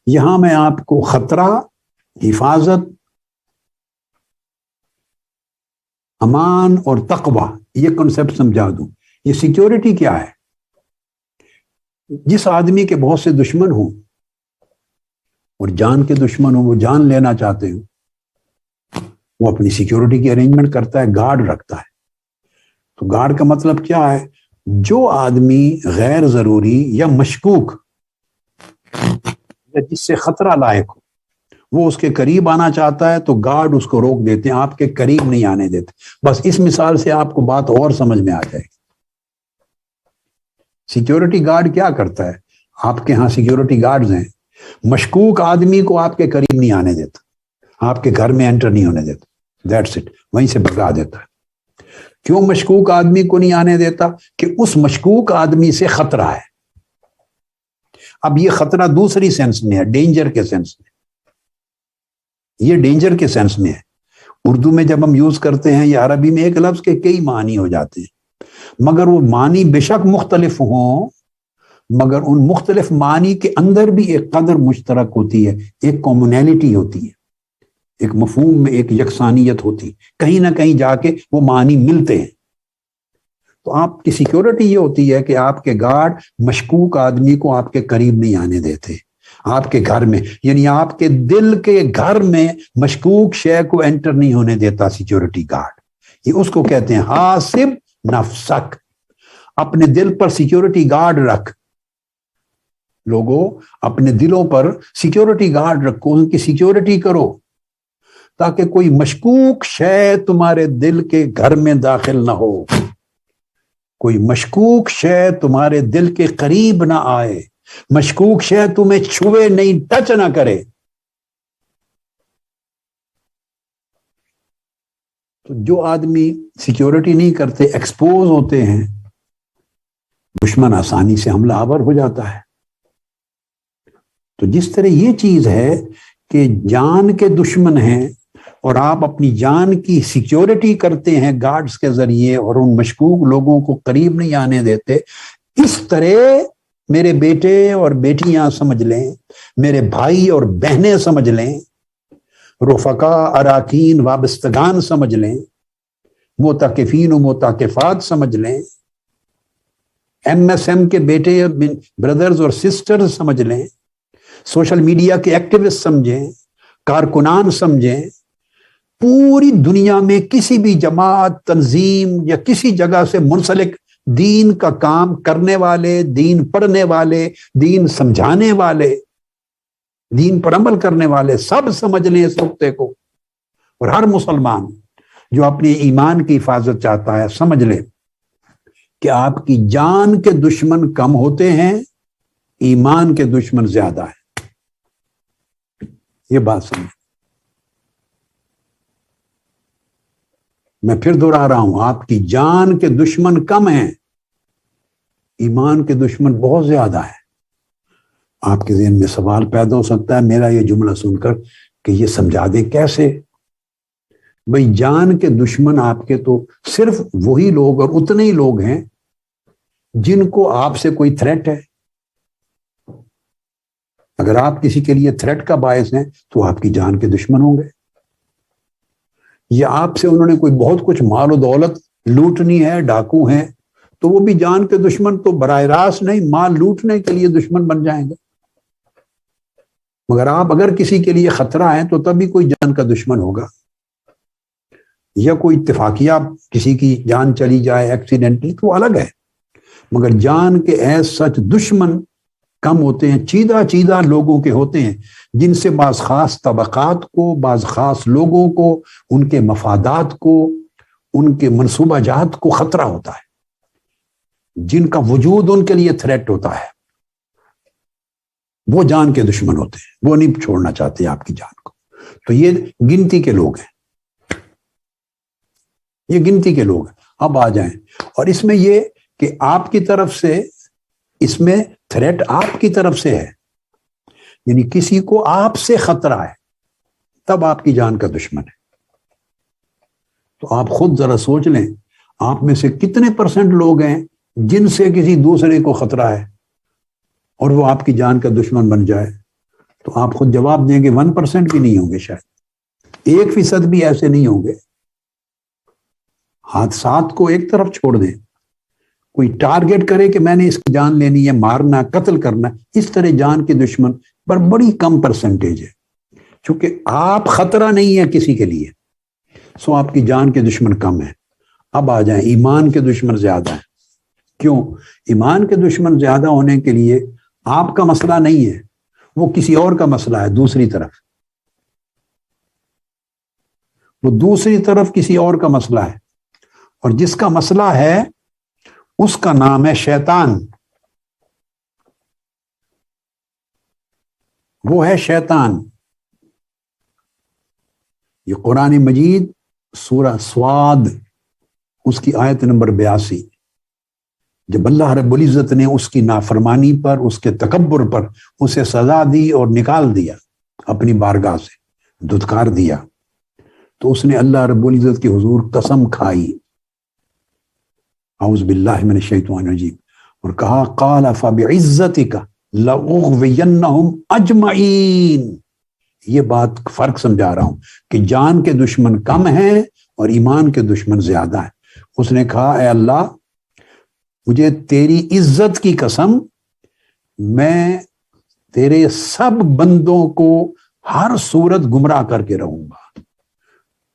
یہاں میں آپ کو خطرہ، حفاظت، امان اور تقوی، یہ کنسپٹ سمجھا دوں۔ یہ سیکیورٹی کیا ہے؟ جس آدمی کے بہت سے دشمن ہوں اور جان کے دشمن ہوں، وہ جان لینا چاہتے ہوں، وہ اپنی سیکیورٹی کی ارینجمنٹ کرتا ہے، گارڈ رکھتا ہے۔ تو گارڈ کا مطلب کیا ہے؟ جو آدمی غیر ضروری یا مشکوک یا جس سے خطرہ لاحق ہو، وہ اس کے قریب آنا چاہتا ہے تو گارڈ اس کو روک دیتے ہیں، آپ کے قریب نہیں آنے دیتے۔ بس اس مثال سے آپ کو بات اور سمجھ میں آ جائے گی۔ سیکیورٹی گارڈ کیا کرتا ہے؟ آپ کے ہاں سیکیورٹی گارڈز ہیں، مشکوک آدمی کو آپ کے قریب نہیں آنے دیتا، آپ کے گھر میں انٹر نہیں ہونے دیتا، دیٹس اٹ، وہیں سے بھگا دیتا ہے۔ کیوں مشکوک آدمی کو نہیں آنے دیتا؟ کہ اس مشکوک آدمی سے خطرہ ہے۔ اب یہ خطرہ دوسری سینس میں ہے، ڈینجر کے سینس میں، یہ ڈینجر کے سینس میں ہے۔ اردو میں جب ہم یوز کرتے ہیں یا عربی میں ایک لفظ کے کئی معنی ہو جاتے ہیں۔ مگر وہ معنی بے شک مختلف ہوں، مگر ان مختلف معنی کے اندر بھی ایک قدر مشترک ہوتی ہے، ایک کامنالٹی ہوتی ہے، ایک مفہوم میں ایک یکسانیت ہوتی ہے، کہیں نہ کہیں جا کے وہ معنی ملتے ہیں۔ تو آپ کی سیکیورٹی یہ ہوتی ہے کہ آپ کے گارڈ مشکوک آدمی کو آپ کے قریب نہیں آنے دیتے، آپ کے گھر میں، یعنی آپ کے دل کے گھر میں مشکوک شے کو انٹر نہیں ہونے دیتا سیکیورٹی گارڈ۔ یہ اس کو کہتے ہیں حاسب نفسک، اپنے دل پر سیکیورٹی گارڈ رکھ۔ لوگوں، اپنے دلوں پر سیکیورٹی گارڈ رکھو، ان کی سیکیورٹی کرو، تاکہ کوئی مشکوک شے تمہارے دل کے گھر میں داخل نہ ہو، کوئی مشکوک شے تمہارے دل کے قریب نہ آئے، مشکوک شے تمہیں چھوئے نہیں، ٹچ نہ کرے۔ تو جو آدمی سیکیورٹی نہیں کرتے، ایکسپوز ہوتے ہیں، دشمن آسانی سے حملہ آور ہو جاتا ہے۔ تو جس طرح یہ چیز ہے کہ جان کے دشمن ہیں اور آپ اپنی جان کی سیکیورٹی کرتے ہیں گارڈز کے ذریعے اور ان مشکوک لوگوں کو قریب نہیں آنے دیتے، اس طرح میرے بیٹے اور بیٹیاں سمجھ لیں، میرے بھائی اور بہنیں سمجھ لیں، رفقا اراکین وابستگان سمجھ لیں، معتکفین و معتکفات سمجھ لیں، ایم ایس ایم کے بیٹے بردرز اور سسٹرز سمجھ لیں، سوشل میڈیا کے ایکٹیوسٹ سمجھیں، کارکنان سمجھیں، پوری دنیا میں کسی بھی جماعت، تنظیم یا کسی جگہ سے منسلک دین کا کام کرنے والے، دین پڑھنے والے، دین سمجھانے والے، دین پر عمل کرنے والے سب سمجھ لیں اس نقطے کو، اور ہر مسلمان جو اپنے ایمان کی حفاظت چاہتا ہے سمجھ لے کہ آپ کی جان کے دشمن کم ہوتے ہیں، ایمان کے دشمن زیادہ ہے۔ یہ بات سمجھ، میں پھر دہرا رہا ہوں، آپ کی جان کے دشمن کم ہیں، ایمان کے دشمن بہت زیادہ ہے۔ آپ کے ذہن میں سوال پیدا ہو سکتا ہے میرا یہ جملہ سن کر کہ یہ سمجھا دیں کیسے؟ بھئی جان کے دشمن آپ کے تو صرف وہی لوگ اور اتنے ہی لوگ ہیں جن کو آپ سے کوئی تھریٹ ہے۔ اگر آپ کسی کے لیے تھریٹ کا باعث ہیں تو آپ کی جان کے دشمن ہوں گے، یا آپ سے انہوں نے کوئی بہت کچھ مال و دولت لوٹنی ہے، ڈاکو ہیں، تو وہ بھی جان کے دشمن تو براہ راست نہیں، مال لوٹنے کے لیے دشمن بن جائیں گے۔ مگر آپ اگر کسی کے لیے خطرہ ہیں تو تبھی کوئی جان کا دشمن ہوگا، یا کوئی اتفاقیہ کسی کی جان چلی جائے ایکسیڈنٹلی تو الگ ہے، مگر جان کے ایز سچ دشمن کم ہوتے ہیں، چیدہ چیدہ لوگوں کے ہوتے ہیں، جن سے بعض خاص طبقات کو، بعض خاص لوگوں کو، ان کے مفادات کو، ان کے منصوبہ جات کو خطرہ ہوتا ہے، جن کا وجود ان کے لیے تھریٹ ہوتا ہے، وہ جان کے دشمن ہوتے ہیں، وہ نہیں چھوڑنا چاہتے آپ کی جان کو۔ تو یہ گنتی کے لوگ ہیں، یہ گنتی کے لوگ ہیں۔ اب آ جائیں، اور اس میں یہ کہ آپ کی طرف سے، اس میں تھریٹ آپ کی طرف سے ہے، یعنی کسی کو آپ سے خطرہ ہے، تب آپ کی جان کا دشمن ہے۔ تو آپ خود ذرا سوچ لیں، آپ میں سے کتنے پرسنٹ لوگ ہیں جن سے کسی دوسرے کو خطرہ ہے اور وہ آپ کی جان کا دشمن بن جائے؟ تو آپ خود جواب دیں گے 1% بھی نہیں ہوں گے، شاید 1% بھی ایسے نہیں ہوں گے۔ حادثات کو ایک طرف چھوڑ دیں، کوئی ٹارگٹ کرے کہ میں نے اس کی جان لینی ہے، مارنا، قتل کرنا، اس طرح جان کے دشمن پر بڑی کم پرسنٹیج ہے، چونکہ آپ خطرہ نہیں ہے کسی کے لیے، سو آپ کی جان کے دشمن کم ہے۔ اب آ جائیں، ایمان کے دشمن زیادہ ہیں۔ کیوں؟ ایمان کے دشمن زیادہ ہونے کے لیے آپ کا مسئلہ نہیں ہے، وہ کسی اور کا مسئلہ ہے، دوسری طرف، وہ دوسری طرف کسی اور کا مسئلہ ہے، اور جس کا مسئلہ ہے اس کا نام ہے شیطان، وہ ہے شیطان۔ یہ قرآن مجید سورہ سواد اس کی آیت نمبر 82، جب اللہ رب العزت نے اس کی نافرمانی پر، اس کے تکبر پر اسے سزا دی اور نکال دیا اپنی بارگاہ سے، دھتکار دیا، تو اس نے اللہ رب العزت کے حضور قسم کھائی، اعوذ باللہ من الشیطان الرجیم، اور کہا قال فبعزتک لأغوینہم اجمعین. یہ بات فرق سمجھا رہا ہوں کہ جان کے دشمن کم ہیں اور ایمان کے دشمن زیادہ ہیں. اس نے کہا اے اللہ مجھے تیری عزت کی قسم، میں تیرے سب بندوں کو ہر صورت گمراہ کر کے رہوں گا.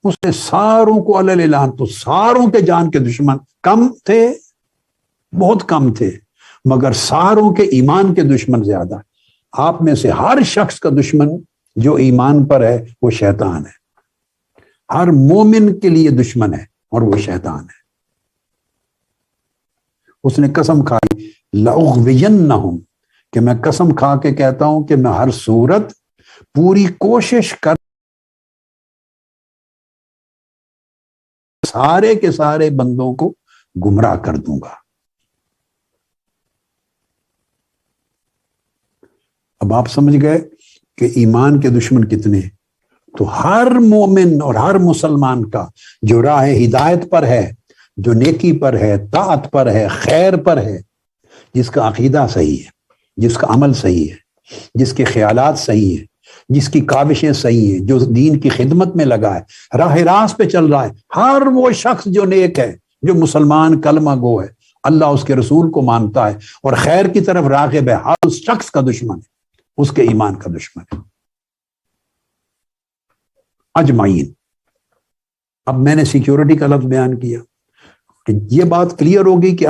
اس نے ساروں کو علی الاعلان، تو ساروں کے جان کے دشمن کم تھے، بہت کم تھے، مگر ساروں کے ایمان کے دشمن زیادہ. آپ میں سے ہر شخص کا دشمن جو ایمان پر ہے وہ شیطان ہے. ہر مومن کے لیے دشمن ہے اور وہ شیطان ہے. اس نے قسم کھائی لأغوینہم، کہ میں قسم کھا کے کہتا ہوں کہ میں ہر صورت پوری کوشش کر سارے کے سارے بندوں کو گمراہ کر دوں گا. اب آپ سمجھ گئے کہ ایمان کے دشمن کتنے. تو ہر مومن اور ہر مسلمان کا جو راہ ہدایت پر ہے، جو نیکی پر ہے، طاعت پر ہے، خیر پر ہے، جس کا عقیدہ صحیح ہے، جس کا عمل صحیح ہے، جس کے خیالات صحیح ہیں، جس کی کاوشیں صحیح ہیں، جو دین کی خدمت میں لگا ہے، راہ راست پہ چل رہا ہے، ہر وہ شخص جو نیک ہے، جو مسلمان کلمہ گو ہے، اللہ اس کے رسول کو مانتا ہے اور خیر کی طرف راغب ہے، ہر اس شخص کا دشمن ہے، اس کے ایمان کا دشمن ہے. اجمعین. اب میں نے سیکیورٹی کا لفظ بیان کیا کہ یہ بات کلیئر ہوگی کہ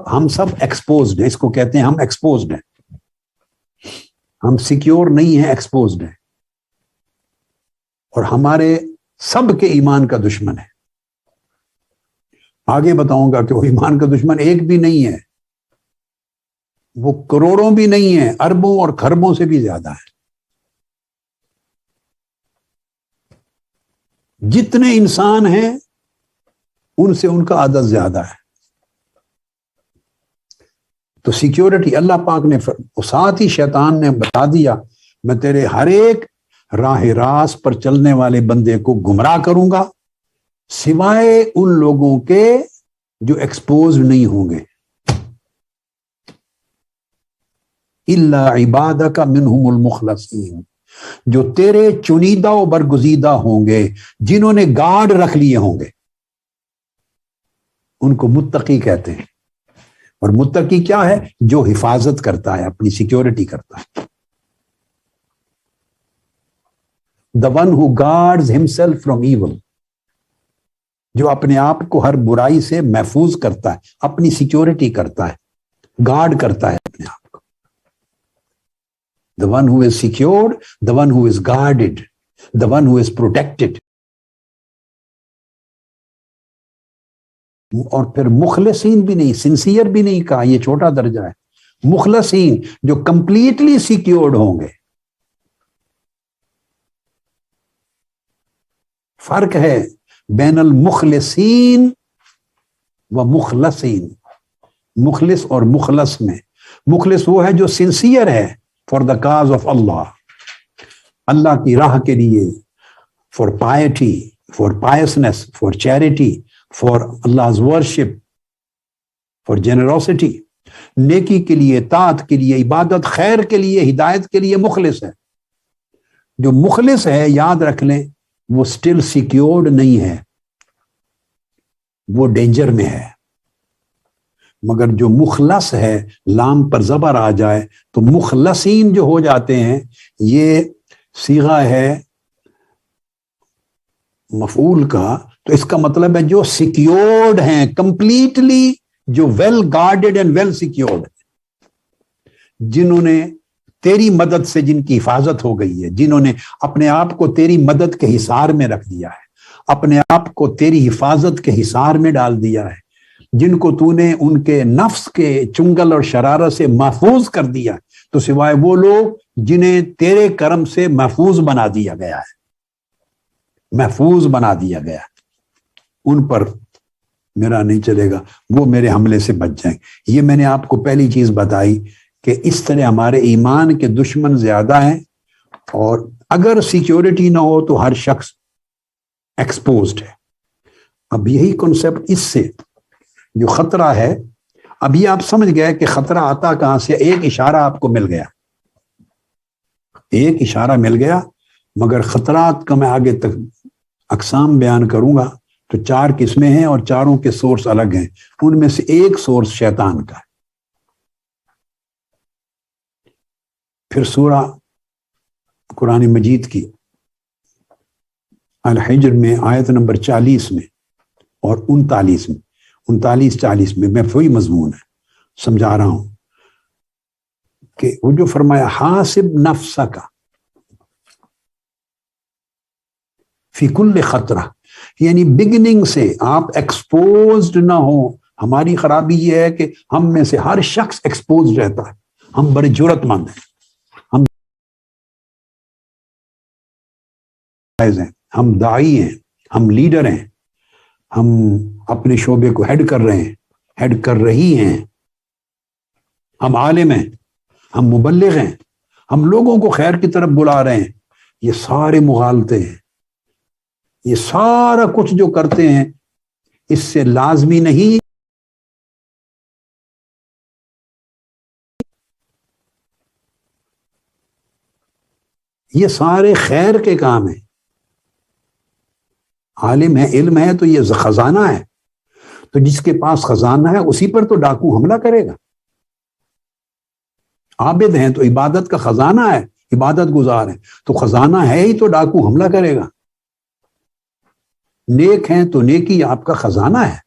ہم سب ایکسپوزڈ ہیں. اس کو کہتے ہیں ہم ایکسپوزڈ ہیں، ہم سیکیور نہیں ہیں، ایکسپوزڈ ہیں، اور ہمارے سب کے ایمان کا دشمن ہے. آگے بتاؤں گا کہ وہ ایمان کا دشمن ایک بھی نہیں ہے، وہ کروڑوں بھی نہیں ہے، اربوں اور کھربوں سے بھی زیادہ ہے. جتنے انسان ہیں ان سے ان کا عدد زیادہ ہے. تو سیکیورٹی اللہ پاک نے ساتھ ہی شیطان نے بتا دیا میں تیرے ہر ایک راہ راست پر چلنے والے بندے کو گمراہ کروں گا، سوائے ان لوگوں کے جو ایکسپوز نہیں ہوں گے. الا عبادک منہم المخلصین، جو تیرے چنیدہ و برگزیدہ ہوں گے، جنہوں نے گارڈ رکھ لیے ہوں گے، ان کو متقی کہتے ہیں. اور متقی کیا ہے؟ جو حفاظت کرتا ہے، اپنی سیکیورٹی کرتا ہے. The one who guards himself from evil، جو اپنے آپ کو ہر برائی سے محفوظ کرتا ہے، اپنی سیکیورٹی کرتا ہے، گارڈ کرتا ہے اپنے آپ کو. The one who is secured, the one who is guarded, the one who is protected. اور پھر مخلصین بھی نہیں، سنسیئر بھی نہیں کہا، یہ چھوٹا درجہ ہے. مخلصین جو کمپلیٹلی سیکیورڈ ہوں گے. فرق ہے بین المخلصین و مخلصین. مخلص اور مخلص میں، مخلص وہ ہے جو سنسیئر ہے for the cause of Allah, اللہ کی راہ کے لیے، for piety, for patience, for charity, for Allah's worship، for generosity, نیکی کے لیے، طاعت کے لیے، عبادت، خیر کے لیے، ہدایت کے لیے مخلص ہے. جو مخلص ہے یاد رکھ لیں وہ سٹل سیکیورڈ نہیں ہے، وہ ڈینجر میں ہے. مگر جو مخلص ہے، لام پر زبر آ جائے تو مخلصین جو ہو جاتے ہیں. یہ صیغہ ہے مفعول کا، تو اس کا مطلب ہے جو سیکیورڈ ہیں کمپلیٹلی، جو well guarded and well secured, جنہوں نے تیری مدد سے جن کی حفاظت ہو گئی ہے، جنہوں نے اپنے آپ کو تیری مدد کے حصار میں رکھ دیا ہے، اپنے آپ کو تیری حفاظت کے حصار میں ڈال دیا ہے، جن کو تو نے ان کے نفس کے چنگل اور شرارت سے محفوظ کر دیا. تو سوائے وہ لوگ جنہیں تیرے کرم سے محفوظ بنا دیا گیا ہے، محفوظ بنا دیا گیا، ان پر میرا نہیں چلے گا، وہ میرے حملے سے بچ جائیں. یہ میں نے آپ کو پہلی چیز بتائی کہ اس طرح ہمارے ایمان کے دشمن زیادہ ہیں، اور اگر سیکیورٹی نہ ہو تو ہر شخص ایکسپوزڈ ہے. اب یہی کنسپٹ اس سے جو خطرہ ہے، ابھی آپ سمجھ گئے کہ خطرہ آتا کہاں سے، ایک اشارہ آپ کو مل گیا، ایک اشارہ مل گیا، مگر خطرات کا میں آگے تک اقسام بیان کروں گا تو 4 قسمیں ہیں اور چاروں کے سورس الگ ہیں، ان میں سے ایک سورس شیطان کا ہے۔ پھر سورہ قرآن مجید کی الحجر میں آیت نمبر 40 میں اور 39 میں، 39-40 میں وہی مضمون ہے، سمجھا رہا ہوں کہ وہ جو فرمایا حاسب نفسک فی کل خطرہ، یعنی بگننگ سے آپ ایکسپوزڈ نہ ہو۔ ہماری خرابی یہ ہے کہ ہم میں سے ہر شخص ایکسپوزڈ رہتا ہے، ہم بڑے جرت مند ہیں، ہم داعی ہیں، ہم لیڈر ہیں، ہم اپنے شعبے کو ہیڈ کر رہے ہیں، ہیڈ کر رہی ہیں، ہم عالم ہیں، ہم مبلغ ہیں، ہم لوگوں کو خیر کی طرف بلا رہے ہیں۔ یہ سارے مغالطے ہیں، یہ سارا کچھ جو کرتے ہیں اس سے لازمی نہیں یہ سارے خیر کے کام ہیں۔ عالم ہے، علم ہے تو یہ خزانہ ہے، تو جس کے پاس خزانہ ہے اسی پر تو ڈاکو حملہ کرے گا۔ عابد ہیں تو عبادت کا خزانہ ہے، عبادت گزار ہیں تو خزانہ ہے ہی تو ڈاکو حملہ کرے گا۔ نیک ہیں تو نیکی آپ کا خزانہ ہے،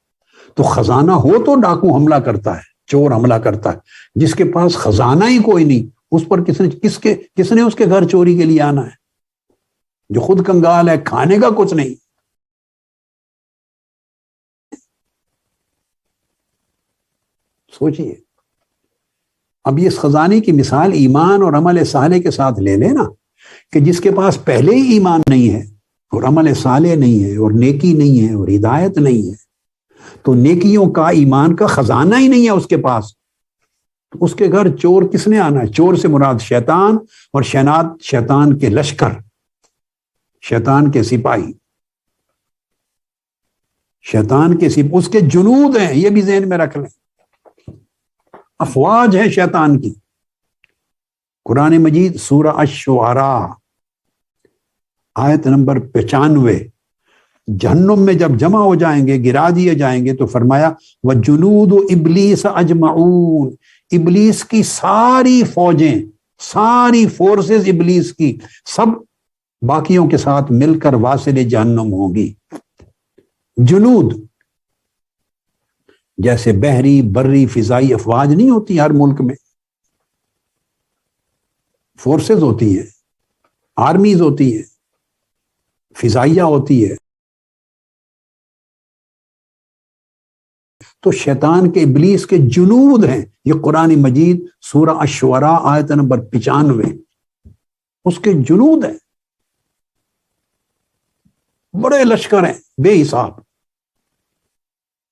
تو خزانہ ہو تو ڈاکو حملہ کرتا ہے، چور حملہ کرتا ہے۔ جس کے پاس خزانہ ہی کوئی نہیں، اس پر کس نے اس کے گھر چوری کے لیے آنا ہے؟ جو خود کنگال ہے، کھانے کا کچھ نہیں۔ سوچئے، اب یہ اس خزانے کی مثال ایمان اور عمل صالح کے ساتھ لے لینا، کہ جس کے پاس پہلے ہی ایمان نہیں ہے اور عمل صالح نہیں ہے اور نیکی نہیں ہے اور ہدایت نہیں ہے، تو نیکیوں کا، ایمان کا خزانہ ہی نہیں ہے اس کے پاس، تو اس کے گھر چور کس نے آنا ہے؟ چور سے مراد شیطان، اور شیطان کے لشکر، شیطان کے سپاہی، اس کے جنود ہیں، یہ بھی ذہن میں رکھ لیں، افواج ہیں شیطان کی۔ قرآن مجید سورہ الشعراء آیت نمبر 95، جہنم میں جب جمع ہو جائیں گے، گرا دیے جائیں گے، تو فرمایا وَجُنُودُ إِبْلِيسَ أَجْمَعُونَ، ابلیس کی ساری فوجیں، ساری فورسز ابلیس کی، سب باقیوں کے ساتھ مل کر واصل جہنم ہوگی۔ جنود جیسے بحری، بری، فضائی افواج نہیں ہوتی ہر ملک میں، فورسز ہوتی ہیں، آرمیز ہوتی ہیں، فضائیہ ہوتی ہے، تو شیطان کے، ابلیس کے جنود ہیں یہ۔ قرآن مجید سورہ الشعراء آیت نمبر 95، اس کے جنود ہیں، بڑے لشکر ہیں بے حساب۔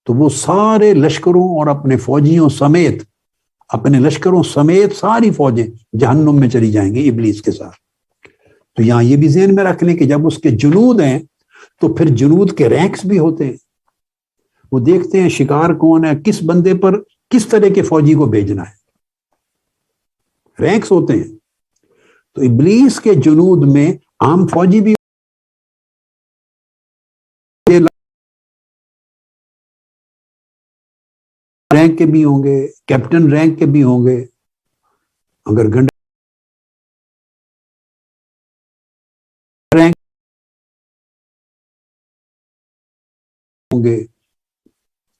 تو وہ سارے لشکروں اور اپنے فوجیوں سمیت، اپنے لشکروں سمیت ساری فوجیں جہنم میں چلی جائیں گی ابلیس کے ساتھ۔ تو یہاں یہ بھی ذہن میں رکھ لیں کہ جب اس کے جنود ہیں تو پھر جنود کے رینکس بھی ہوتے ہیں، وہ دیکھتے ہیں شکار کون ہے، کس بندے پر کس طرح کے فوجی کو بھیجنا ہے، رینکس ہوتے ہیں۔ تو ابلیس کے جنود میں عام فوجی بھی رینک کے بھی ہوں گے، کیپٹن رینک کے بھی ہوں گے، اگر گنڈ رینک ہوں گے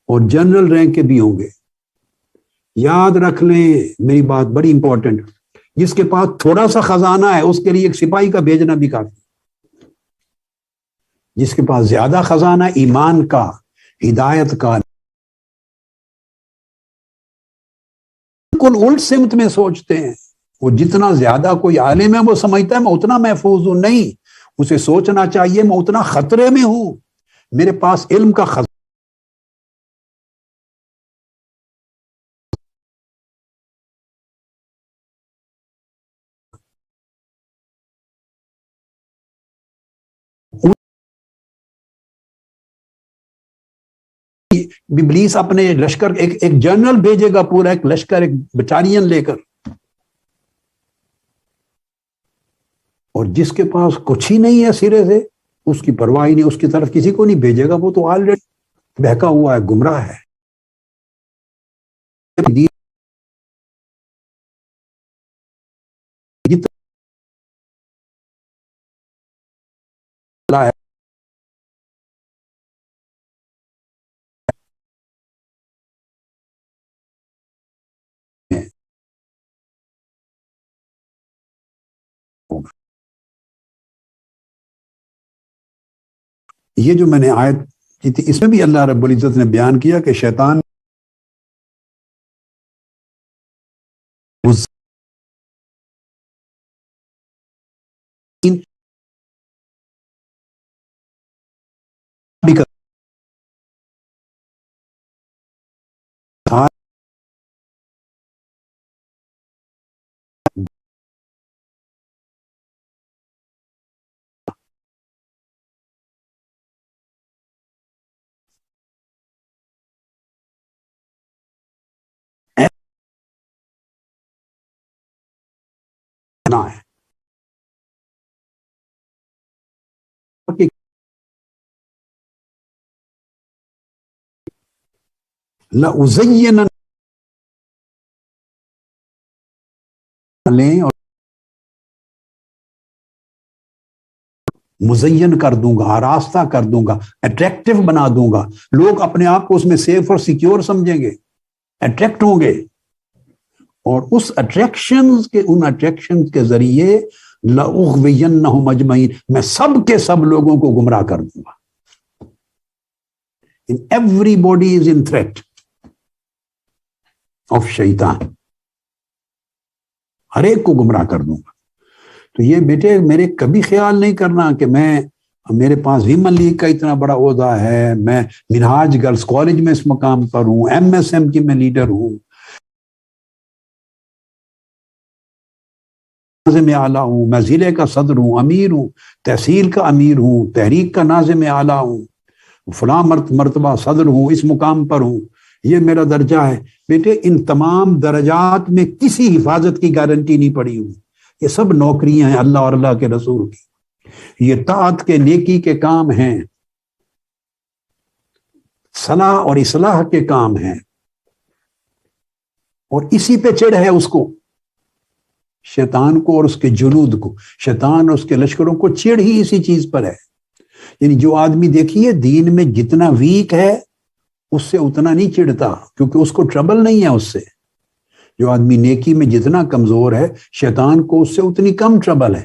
اور جنرل رینک کے بھی ہوں گے۔ یاد رکھ لیں میری بات بڑی امپورٹنٹ، جس کے پاس تھوڑا سا خزانہ ہے اس کے لیے ایک سپاہی کا بھیجنا بھی کافی، جس کے پاس زیادہ خزانہ ایمان کا، ہدایت کا، بالکل الٹ سمت میں سوچتے ہیں۔ وہ جتنا زیادہ کوئی عالم ہے وہ سمجھتا ہے میں اتنا محفوظ ہوں، نہیں، اسے سوچنا چاہیے میں اتنا خطرے میں ہوں، میرے پاس علم کا خزانہ ابلیس اپنے لشکر ایک جنرل بھیجے گا، پورا ایک لشکر، ایک بٹالین لے کر، اور جس کے پاس کچھ ہی نہیں ہے سرے سے، اس کی پرواہ نہیں، اس کی طرف کسی کو نہیں بھیجے گا، وہ تو آلریڈی بہکا ہوا ہے، گمراہ ہے۔ یہ جو میں نے آیت کی تھی، اس میں بھی اللہ رب العزت نے بیان کیا کہ شیطان ہے لَأُزَيِّنَنَّ لیں اور مزین کر دوں گا، آراستہ کر دوں گا، اٹریکٹیو بنا دوں گا، لوگ اپنے آپ کو اس میں سیف اور سیکیور سمجھیں گے، اٹریکٹ ہوں گے، اور اس ان اٹریکشنز کے ذریعے لَأُغْوِيَنَّهُمْ أَجْمَعِينَ، میں سب کے سب لوگوں کو گمراہ کر دوں گا۔ Everybody is in threat of شیطان، ہر ایک کو گمراہ کر دوں گا۔ تو یہ بیٹے میرے کبھی خیال نہیں کرنا کہ میرے پاس ویمن لیگ کا اتنا بڑا عہدہ ہے، میں منہاج گرلز کالج میں اس مقام پر ہوں، MSM کی میں لیڈر ہوں، ناظم اعلیٰ ہوں، میں ضلع کا صدر ہوں، امیر ہوں، تحصیل کا امیر ہوں، تحریک کا ناظم اعلیٰ ہوں، فلاں مرتبہ صدر ہوں، اس مقام پر ہوں، یہ میرا درجہ ہے۔ بیٹے ان تمام درجات میں کسی حفاظت کی گارنٹی نہیں پڑی ہوئی، یہ سب نوکریاں ہیں اللہ اور اللہ کے رسول کی، یہ طاعت کے نیکی کے کام ہیں، صلاح اور اصلاح کے کام ہیں، اور اسی پہ چڑھ ہے اس کو، شیطان کو اور اس کے جنود کو، شیطان اور اس کے لشکروں کو چڑھ ہی اسی چیز پر ہے۔ یعنی جو آدمی دیکھیے دین میں جتنا ویک ہے اس سے اتنا نہیں چڑھتا، کیونکہ اس کو ٹربل نہیں ہے اس سے۔ جو آدمی نیکی میں جتنا کمزور ہے شیطان کو اس سے اتنی کم ٹربل ہے،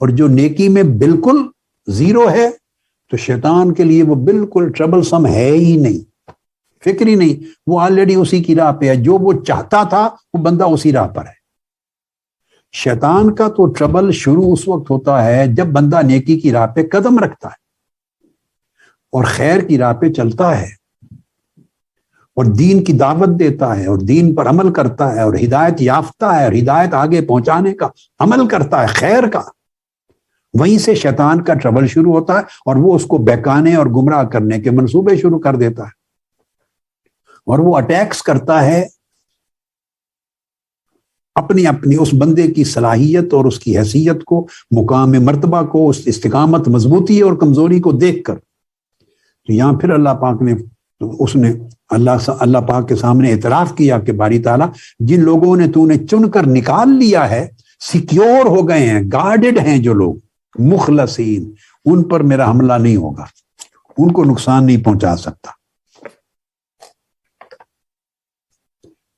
اور جو نیکی میں بالکل زیرو ہے تو شیطان کے لیے وہ بالکل ٹربل سم ہے ہی نہیں، فکر ہی نہیں، وہ آلریڈی اسی کی راہ پہ ہے، جو وہ چاہتا تھا وہ بندہ اسی راہ پر ہے۔ شیطان کا تو ٹربل شروع اس وقت ہوتا ہے جب بندہ نیکی کی راہ پہ قدم رکھتا ہے اور خیر کی راہ پہ چلتا ہے اور دین کی دعوت دیتا ہے اور دین پر عمل کرتا ہے اور ہدایت یافتہ ہے اور ہدایت آگے پہنچانے کا عمل کرتا ہے، خیر کا۔ وہیں سے شیطان کا ٹربل شروع ہوتا ہے اور وہ اس کو بہکانے اور گمراہ کرنے کے منصوبے شروع کر دیتا ہے، اور وہ اٹیکس کرتا ہے اپنی اس بندے کی صلاحیت اور اس کی حیثیت کو، مقام مرتبہ کو، اس استقامت، مضبوطی اور کمزوری کو دیکھ کر۔ تو یہاں پھر اللہ پاک کے سامنے اعتراف کیا کہ باری تعالیٰ جن لوگوں نے تو نے چن کر نکال لیا ہے، سیکیور ہو گئے ہیں، گارڈڈ ہیں جو لوگ مخلصین، ان پر میرا حملہ نہیں ہوگا، ان کو نقصان نہیں پہنچا سکتا۔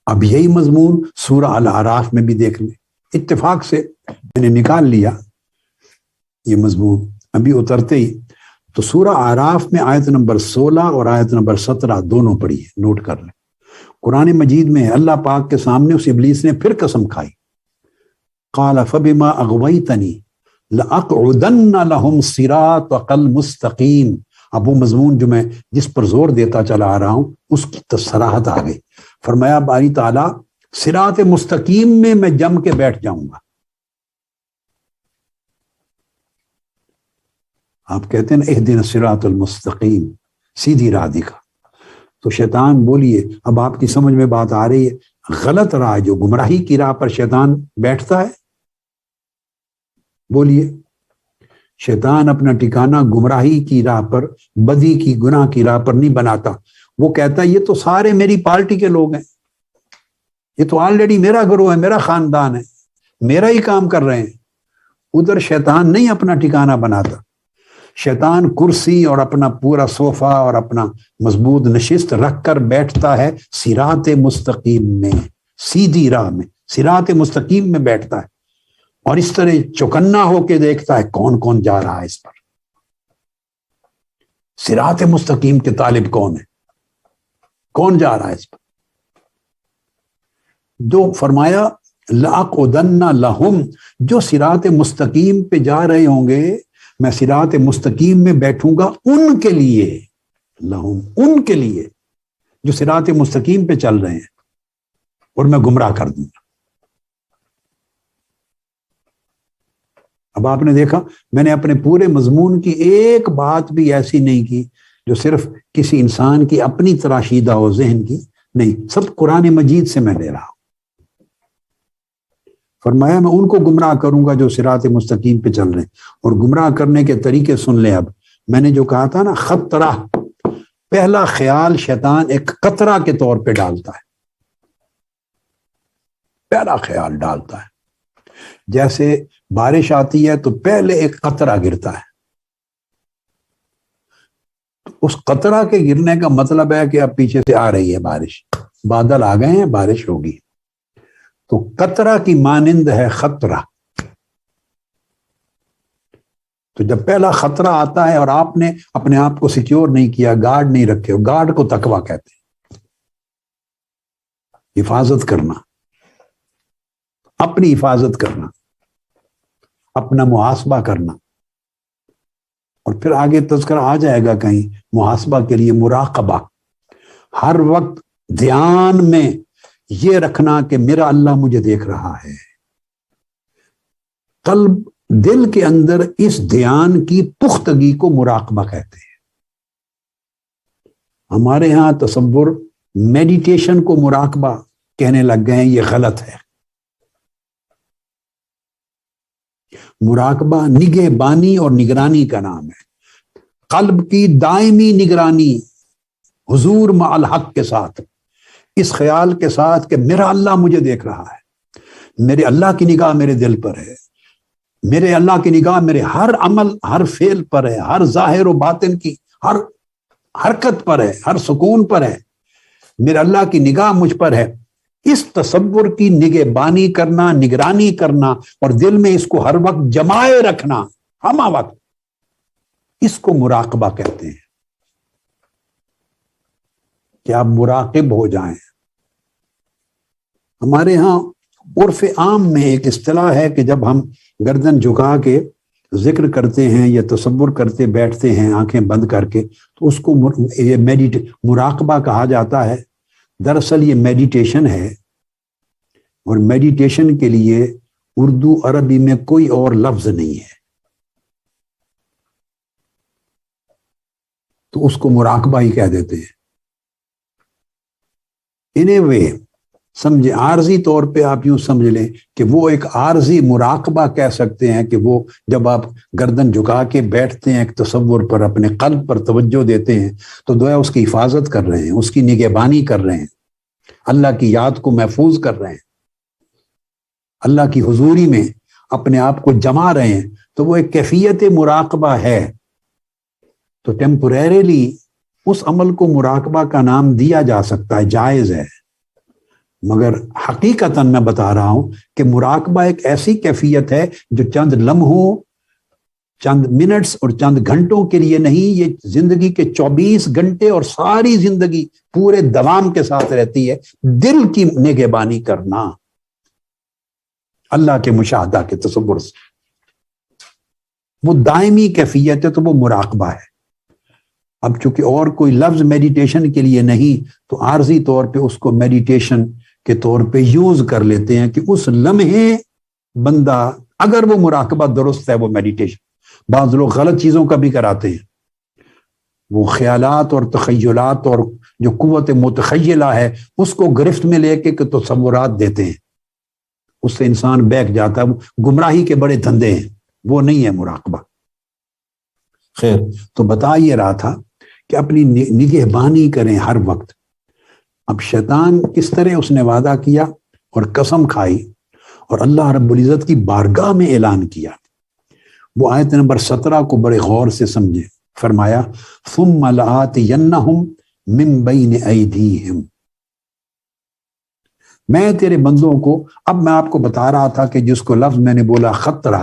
اب یہی مضمون سورہ الاعراف میں بھی دیکھ لیں، اتفاق سے میں نے نکال لیا یہ مضمون ابھی اترتے ہی۔ تو سورہ اعراف میں آیت نمبر 16 اور آیت نمبر 17 دونوں پڑھی ہے، نوٹ کر لیں۔ قرآن مجید میں اللہ پاک کے سامنے اس ابلیس نے پھر قسم کھائی، قال فبما اغویتنی لأقعدن لهم صراطک المستقیم۔ اب وہ مضمون جو میں جس پر زور دیتا چلا آ رہا ہوں اس کی تصراحت آ گئی۔ فرمایا باری تعالیٰ صراط مستقیم میں میں جم کے بیٹھ جاؤں گا۔ آپ کہتے ہیں اہدنا الصراط المستقیم، سیدھی راہ دکھا، تو شیطان بولیے اب آپ کی سمجھ میں بات آ رہی ہے، غلط راہ جو گمراہی کی راہ پر شیطان بیٹھتا ہے، بولیے شیطان اپنا ٹھکانہ گمراہی کی راہ پر، بدی کی، گناہ کی راہ پر نہیں بناتا. وہ کہتا ہے یہ تو سارے میری پارٹی کے لوگ ہیں، یہ تو آلریڈی میرا گروہ ہے، میرا خاندان ہے، میرا ہی کام کر رہے ہیں. ادھر شیطان نہیں اپنا ٹھکانہ بناتا. شیطان کرسی اور اپنا پورا صوفہ اور اپنا مضبوط نشست رکھ کر بیٹھتا ہے صراط مستقیم میں، سیدھی راہ میں، صراط مستقیم میں بیٹھتا ہے، اور اس طرح چوکنا ہو کے دیکھتا ہے کون کون جا رہا ہے اس پر. صراط مستقیم کے طالب کون ہے، کون جا رہا ہے اس پر. جو فرمایا لَأَقْعُدَنَّ لَهُمْ، جو صراط مستقیم پہ جا رہے ہوں گے میں صراط مستقیم میں بیٹھوں گا ان کے لیے، لہم، ان کے لیے جو صراط مستقیم پہ چل رہے ہیں، اور میں گمراہ کر دوں گا. اب آپ نے دیکھا میں نے اپنے پورے مضمون کی ایک بات بھی ایسی نہیں کی جو صرف کسی انسان کی اپنی تراشیدہ ہو ذہن کی، نہیں، سب قرآن مجید سے میں لے رہا ہوں. فرمایا میں ان کو گمراہ کروں گا جو صراط مستقیم پہ چل رہے ہیں. اور گمراہ کرنے کے طریقے سن لیں. اب میں نے جو کہا تھا نا خطرہ، پہلا خیال شیطان ایک قطرہ کے طور پہ ڈالتا ہے، پہلا خیال ڈالتا ہے. جیسے بارش آتی ہے تو پہلے ایک قطرہ گرتا ہے، اس قطرہ کے گرنے کا مطلب ہے کہ اب پیچھے سے آ رہی ہے بارش، بادل آ گئے ہیں، بارش ہوگی. تو قطرہ کی مانند ہے خطرہ. تو جب پہلا خطرہ آتا ہے اور آپ نے اپنے آپ کو سیکیور نہیں کیا، گارڈ نہیں رکھے، گارڈ کو تقویٰ کہتے ہیں، حفاظت کرنا، اپنی حفاظت کرنا، اپنا محاسبہ کرنا. اور پھر آگے تذکرہ آ جائے گا کہیں محاسبہ کے لیے مراقبہ، ہر وقت دھیان میں یہ رکھنا کہ میرا اللہ مجھے دیکھ رہا ہے. قلب، دل کے اندر اس دھیان کی پختگی کو مراقبہ کہتے ہیں. ہمارے ہاں تصور میڈیٹیشن کو مراقبہ کہنے لگ گئے ہیں، یہ غلط ہے. مراقبہ نگہ بانی اور نگرانی کا نام ہے، قلب کی دائمی نگرانی حضور مع الحق کے ساتھ، اس خیال کے ساتھ کہ میرا اللہ مجھے دیکھ رہا ہے، میرے اللہ کی نگاہ میرے دل پر ہے، میرے اللہ کی نگاہ میرے ہر عمل، ہر فعل پر ہے، ہر ظاہر و باطن کی ہر حرکت پر ہے، ہر سکون پر ہے، میرے اللہ کی نگاہ مجھ پر ہے. اس تصور کی نگہبانی کرنا، نگرانی کرنا، اور دل میں اس کو ہر وقت جمائے رکھنا، ہمہ وقت، اس کو مراقبہ کہتے ہیں. کہ آپ مراقب ہو جائیں. ہمارے ہاں عرف عام میں ایک اصطلاح ہے کہ جب ہم گردن جھکا کے ذکر کرتے ہیں یا تصور کرتے بیٹھتے ہیں آنکھیں بند کر کے، تو اس کو یہ مراقبہ کہا جاتا ہے. دراصل یہ میڈیٹیشن ہے، اور میڈیٹیشن کے لیے اردو عربی میں کوئی اور لفظ نہیں ہے، تو اس کو مراقبہ ہی کہہ دیتے ہیں. ان اے وے سمجھے، عارضی طور پہ آپ یوں سمجھ لیں کہ وہ ایک عارضی مراقبہ کہہ سکتے ہیں کہ وہ جب آپ گردن جھکا کے بیٹھتے ہیں ایک تصور پر، اپنے قلب پر توجہ دیتے ہیں، تو گویا اس کی حفاظت کر رہے ہیں، اس کی نگہبانی کر رہے ہیں، اللہ کی یاد کو محفوظ کر رہے ہیں، اللہ کی حضوری میں اپنے آپ کو جما رہے ہیں. تو وہ ایک کیفیت مراقبہ ہے. تو ٹیمپوریریلی اس عمل کو مراقبہ کا نام دیا جا سکتا ہے، جائز ہے. مگر حقیقتاً میں بتا رہا ہوں کہ مراقبہ ایک ایسی کیفیت ہے جو چند لمحوں، چند منٹس اور چند گھنٹوں کے لیے نہیں، یہ زندگی کے 24 گھنٹے اور ساری زندگی پورے دوام کے ساتھ رہتی ہے. دل کی نگہبانی کرنا اللہ کے مشاہدہ کے تصور سے، وہ دائمی کیفیت ہے، تو وہ مراقبہ ہے. اب چونکہ اور کوئی لفظ میڈیٹیشن کے لیے نہیں، تو عارضی طور پہ اس کو میڈیٹیشن کے طور پہ یوز کر لیتے ہیں کہ اس لمحے بندہ، اگر وہ مراقبہ درست ہے وہ میڈیٹیشن. بعض لوگ غلط چیزوں کا بھی کراتے ہیں، وہ خیالات اور تخیلات اور جو قوت متخیلہ ہے اس کو گرفت میں لے کے تصورات دیتے ہیں، اس سے انسان بیٹھ جاتا ہے، گمراہی کے بڑے دھندے ہیں، وہ نہیں ہے مراقبہ۔ خیر، تو بتا یہ رہا تھا کہ اپنی نگہبانی کریں ہر وقت۔ اب شیطان کس طرح اس نے وعدہ کیا اور قسم کھائی اور اللہ رب العزت کی بارگاہ میں اعلان کیا، وہ آیت نمبر 17 کو بڑے غور سے سمجھے۔ فرمایا ثم لآتینہم من بین ایدیہم، میں تیرے بندوں کو، اب میں آپ کو بتا رہا تھا کہ جس کو لفظ میں نے بولا خطرہ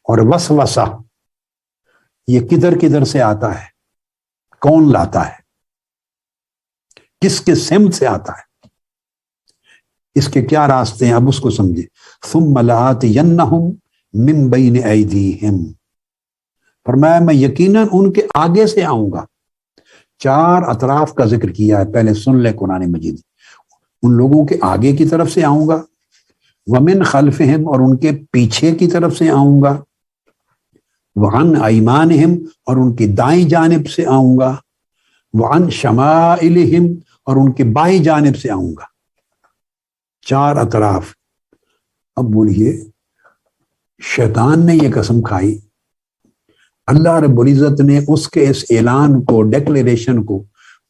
اور وسوسہ، یہ کدھر کدھر سے آتا ہے، کون لاتا ہے، کس کے سمت سے آتا ہے، اس کے کیا راستے ہیں، اب اس کو سمجھے۔ ثم لآتینہم من بین ایدیہم، فرمایا میں یقیناً ان کے آگے سے آؤں گا۔ 4 اطراف کا ذکر کیا ہے، پہلے سن لے قرآن مجید، ان لوگوں کے آگے کی طرف سے آؤں گا، ومن خلفہم، اور ان کے پیچھے کی طرف سے آؤں گا، وعن ایمانہم، اور ان کی دائیں جانب سے آؤں گا، وعن شمائلہم، اور ان کی بائیں جانب سے آؤں گا۔ 4 اطراف۔ اب بولیے، شیطان نے یہ قسم کھائی، اللہ رب العزت نے اس کے اس اعلان کو، ڈیکلیریشن کو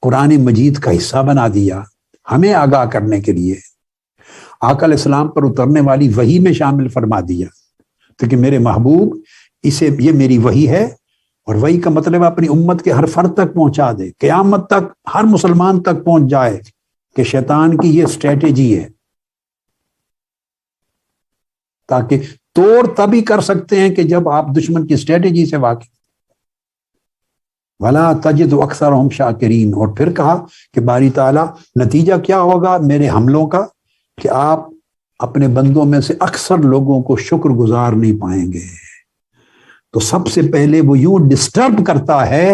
قرآن مجید کا حصہ بنا دیا، ہمیں آگاہ کرنے کے لیے، آقا علیہ السلام پر اترنے والی وحی میں شامل فرما دیا، تو کہ میرے محبوب اسے، یہ میری وحی ہے، اور وحی کا مطلب اپنی امت کے ہر فرد تک پہنچا دے، قیامت تک ہر مسلمان تک پہنچ جائے کہ شیطان کی یہ اسٹریٹجی ہے، تاکہ توڑ تبھی کر سکتے ہیں کہ جب آپ دشمن کی اسٹریٹجی سے واقف۔ وَلَا تَجِدُ أَكْثَرَهُمْ شَاكِرِينَ، اور پھر کہا کہ باری تعالیٰ نتیجہ کیا ہوگا میرے حملوں کا، کہ آپ اپنے بندوں میں سے اکثر لوگوں کو شکر گزار نہیں پائیں گے۔ تو سب سے پہلے وہ یوں ڈسٹرب کرتا ہے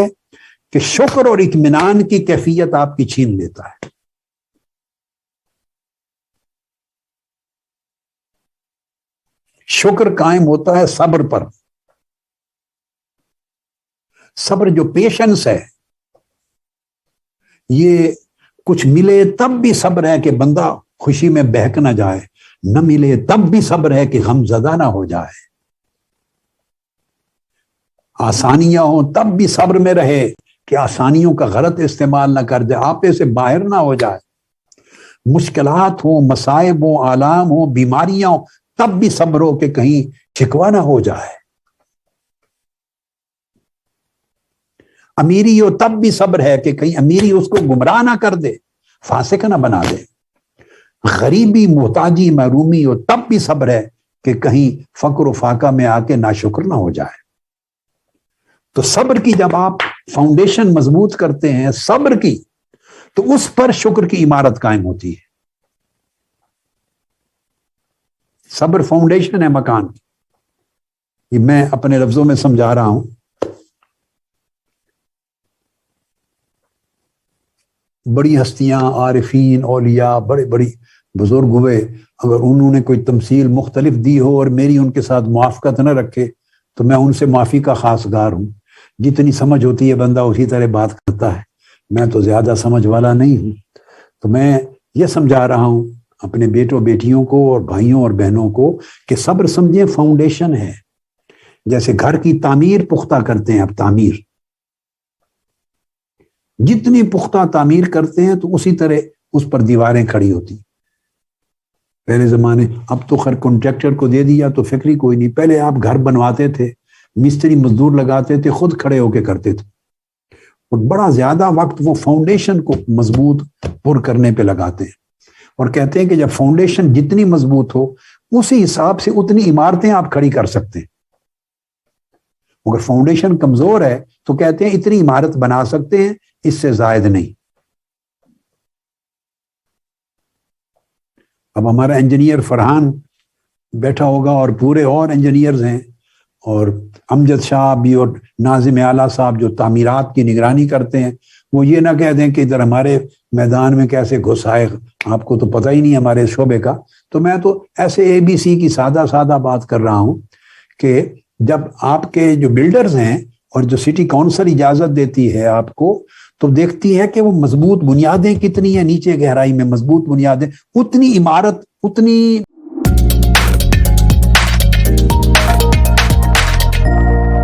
کہ شکر اور اطمینان کی کیفیت آپ کی چھین لیتا ہے۔ شکر قائم ہوتا ہے صبر پر، صبر جو پیشنس ہے، یہ کچھ ملے تب بھی صبر ہے کہ بندہ خوشی میں بہک نہ جائے، نہ ملے تب بھی صبر ہے کہ غم زدہ نہ ہو جائے، آسانیاں ہوں تب بھی صبر میں رہے کہ آسانیوں کا غلط استعمال نہ کر دے، آپے سے باہر نہ ہو جائے، مشکلات ہوں، مصائب ہوں، آلام ہوں، بیماریاں ہوں، تب بھی صبر ہو کہ کہیں شکوہ نہ ہو جائے، امیری ہو تب بھی صبر ہے کہ کہیں امیری اس کو گمراہ نہ کر دے، فاسق نہ بنا دے، غریبی، محتاجی، محرومی ہو تب بھی صبر ہے کہ کہیں فقر و فاقہ میں آ کے ناشکر نہ ہو جائے۔ تو صبر کی جب آپ فاؤنڈیشن مضبوط کرتے ہیں صبر کی، تو اس پر شکر کی عمارت قائم ہوتی ہے۔ صبر فاؤنڈیشن ہے مکان کی، یہ میں اپنے لفظوں میں سمجھا رہا ہوں۔ بڑی ہستیاں، عارفین، اولیاء، بڑے بڑی بزرگ ہوئے، اگر انہوں نے کوئی تمثیل مختلف دی ہو اور میری ان کے ساتھ موافقت نہ رکھے تو میں ان سے معافی کا خاص گار ہوں۔ جتنی سمجھ ہوتی ہے بندہ اسی طرح بات کرتا ہے، میں تو زیادہ سمجھ والا نہیں ہوں۔ تو میں یہ سمجھا رہا ہوں اپنے بیٹوں بیٹیوں کو اور بھائیوں اور بہنوں کو کہ صبر سمجھیں فاؤنڈیشن ہے، جیسے گھر کی تعمیر پختہ کرتے ہیں، اب تعمیر جتنی پختہ تعمیر کرتے ہیں تو اسی طرح اس پر دیواریں کھڑی ہوتی۔ پہلے زمانے، اب تو خیر کنٹریکٹر کو دے دیا تو فکر ہی کوئی نہیں، پہلے آپ گھر بنواتے تھے، مستری مزدور لگاتے تھے، خود کھڑے ہو کے کرتے تھے، اور بڑا زیادہ وقت وہ فاؤنڈیشن کو مضبوط پر کرنے پہ لگاتے ہیں، اور کہتے ہیں کہ جب فاؤنڈیشن جتنی مضبوط ہو اسی حساب سے اتنی عمارتیں آپ کھڑی کر سکتے ہیں۔ اگر فاؤنڈیشن کمزور ہے تو کہتے ہیں اتنی عمارت بنا سکتے ہیں، اس سے زائد نہیں۔ اب ہمارا انجینئر فرحان بیٹھا ہوگا اور پورے اور انجینئرز ہیں، اور امجد شاہ بھی اور ناظم اعلیٰ صاحب جو تعمیرات کی نگرانی کرتے ہیں، وہ یہ نہ کہہ دیں کہ ادھر ہمارے میدان میں کیسے گھس آئے، آپ کو تو پتہ ہی نہیں ہمارے شعبے کا۔ تو میں تو ایسے اے بی سی کی سادہ سادہ بات کر رہا ہوں کہ جب آپ کے جو بلڈرز ہیں اور جو سٹی کونسل اجازت دیتی ہے آپ کو، تو دیکھتی ہے کہ وہ مضبوط بنیادیں کتنی ہیں، نیچے گہرائی میں مضبوط بنیادیں، اتنی عمارت، اتنی